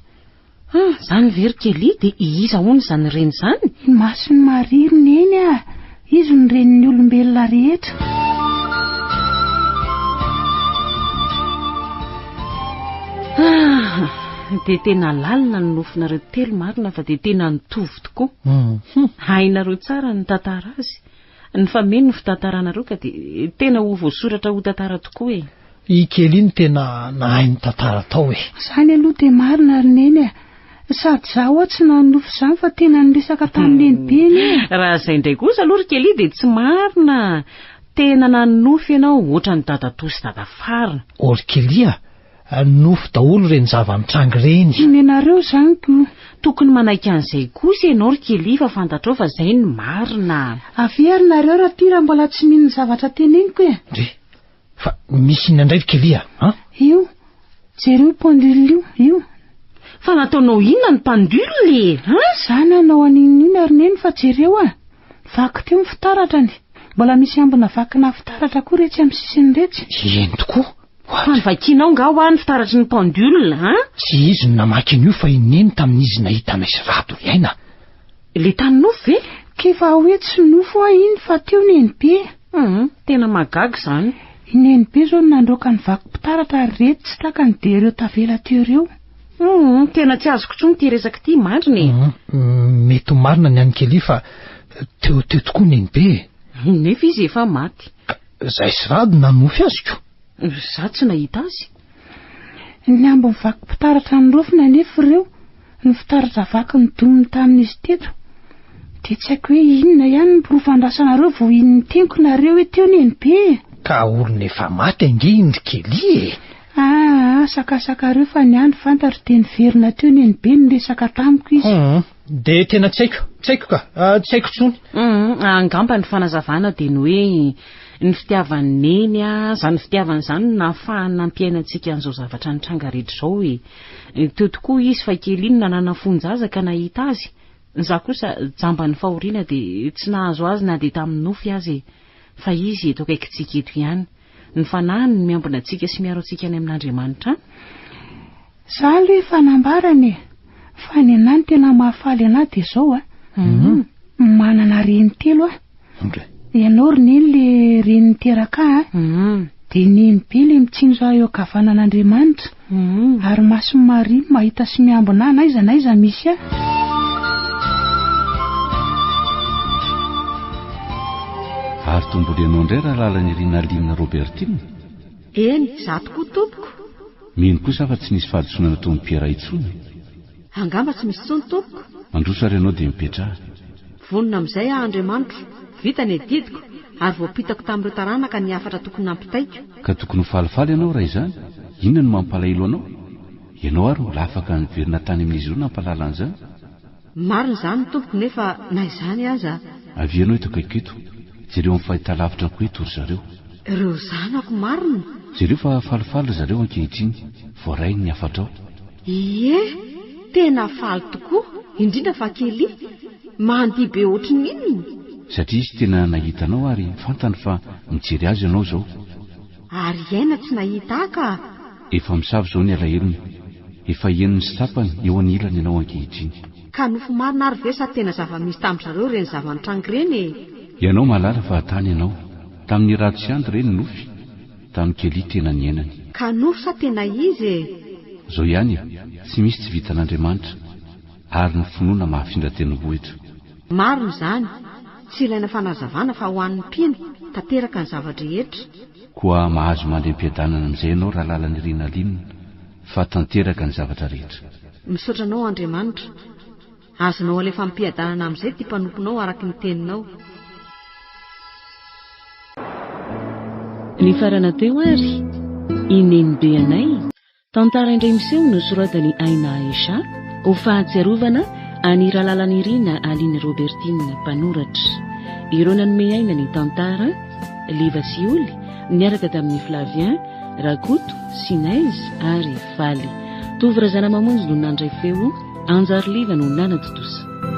Zany very Kely de iza hono zany reny zany? Masiny mariry neny izy ny renin'ny olombelona rehetra. De tena lalina ny nofinareo telo marina fa de tena nitovy tokoa. Hainareo tsara ny tantara azy ny fameno ny fitantaranareo ka de tena ho voasoratra ho tantara tokoa I Kely iny tena nahay ny tantara tao Zany aloha de marina ry neny sady zaho tsy nanofy zany fa tena niresaka tamin'ny be iny. Raha izay indray kosa aloha ry Kely de tsy marina tena nanofy ianao ohatra ny dadatoa sy dadafara. Ry Kely nofy daholo reny zava-mitrangy reny. Nenareo zany ko tokony manaiky an'izay kosa ianao ry Kely fa fantatrao fa zay ny marina. Avery nareo raha ty raha mbola tsy mino zavatra teneniko fa misy inona indray ry Kely io jereo pendule io Fa nataonao inona ny pendule? Za nanao an'inona ary neny fa jereo vaky teo ny fitaratrany. Mbola misy ambona vakina fitaratra koa retsy amin'ny sisiny retsy. Eny tokoa. Fa nivakianao nga ho any fitaratry ny pendule, Tsy izy no namaky an'io fa ineny tamin'izy nahita anay sy rato iaina. Le tany nofo ve? Kiva hoe tsy nofo iny fa teo Nenibe. Tena magaga zany. Nenibe zao nandroaka ny vaky pitaratra retsy tsy takany dia ireo tavela teo ireo. Tena tsy azoko tsony ty resaka ty mariny. Mety marina ny any kely fa teo tokoa Nenibe. Nefa izy efa maty. Zay sy rado nanofy azoko. Za tsy nahita azy. Ny ambony vaky pitaratra nirofina nefa ireo. Ny fitaratra vaky ny dominy tamin'izy teto. Dia tsy haiko hoe inona ihany ny porofandrasanareo vao inony tenko nareo teo Nenibe. Ka olona efa maty ange indry kely. Sakasakareo fa ny andro fantatra dia niverina teo Nenibe ny resaka tamiko izy. Dia tena tsy haiko ka, tsy haiko tsony. Angamba ny fanazavana dia ny hoe ny fitiavany neny zany fitiavany zany nahafahany nampiainantsika an'izao zavatra nitranga rehetra izao teo tokoa izy fa kely iny nanana fonjaza ka nahita azy. Za kosa jamba ny fahoriana dia tsy nahazo azy na dia tamin'ny nofy azy fa izy eto akaikintsika eto ihany. Ny fanahany ny miambina antsika sy miaro antsika any amin'Andriamanitra. Za aloha efa nambarany fa ny anany tena mahafaly anahy dia izao manana reny telo ianao Roneny le reny teraka dia Nenibe le mitsinjo eo ankavanan'Andriamanitra ary Masony Maria mahita sy miambina n'aiza misy Ary tombolianao indray raha lalany Rinalina Robertine. Eny, za tokoa tompoko. Mino kosa fa tsy nisy fahadisoana toy ny Piera intsony. Angamba tsy misy tsony tompoko. Mandroso ary ianao dia mipetraha. Vonona amin'izay Andriamanitra, vita ny edidiko ary voapitako tamin'ireo taranaka ny afatra tokony nampitaiko. Ka tokony falifaly ianao raha izany. Inona no mampalahelo anao? Ianao ary mbola afaka niverina tany amin'izy ireo nampalala an'izany. Marina izany tompoko nefa na izany aza. Avy ianao eto akaiky eto. Jereo amin'ny fahitalavitra koa eto ry zareo. Ireo zanako marina. Jereo fa falifaly zareo ankehitriny. Voaray ny afatrao. Ie, tena faly tokoa. Indrindra fa kely. Mandia be ohatrin'ny inona. Satria izy tena nahita anao ary fantany fa mijery azy ianao zao. Ary aina tsy nahita ka. Efa misavy zao ny alahelony. Efa eniny sy tapany eo anilany ianao ankehitriny. Ka nofo marina ary ve sa tena zava-misy tamin'ny zareo reny zava-nitranga ireny Ianao malala fa tany ianao. Tamin'ny rato sy andro ireny nofy. Tamin'ny kely tena ny ainany. Ka nofo sa tena izy Zao ihany tsy misy tsy vitan'Andriamanitra. Ary ny finoana mahafindra tendrombohitra. Marina izany. Tsy ilaina fanazavana fa ho an'ny mpino tanteraka ny zavatra rehetra. Koa mahazo mandrem-piadanana amin'izay ianao raha lalan'ny Rinalina fa tanteraka ny zavatra rehetra. Misaotra anao Andriamanitra. Azonao alefa mpiadanana amin'izay ty mpanomponao araka ny teninao. Ny farana teo ary i Nenibe anay tantara indray miseho nosoratany Aina Aisha ho fahatsiarovana any Ralalan'Irina Aline Robertine mpanoratra. Ireo nanome aina ny tantara Liva sy Oly niaraka tamin'ny Flavien, Rakoto, Sinaizy ary Faly. Tovy razana mamonjy no nandray feo Anjary Liva no nanatotosa.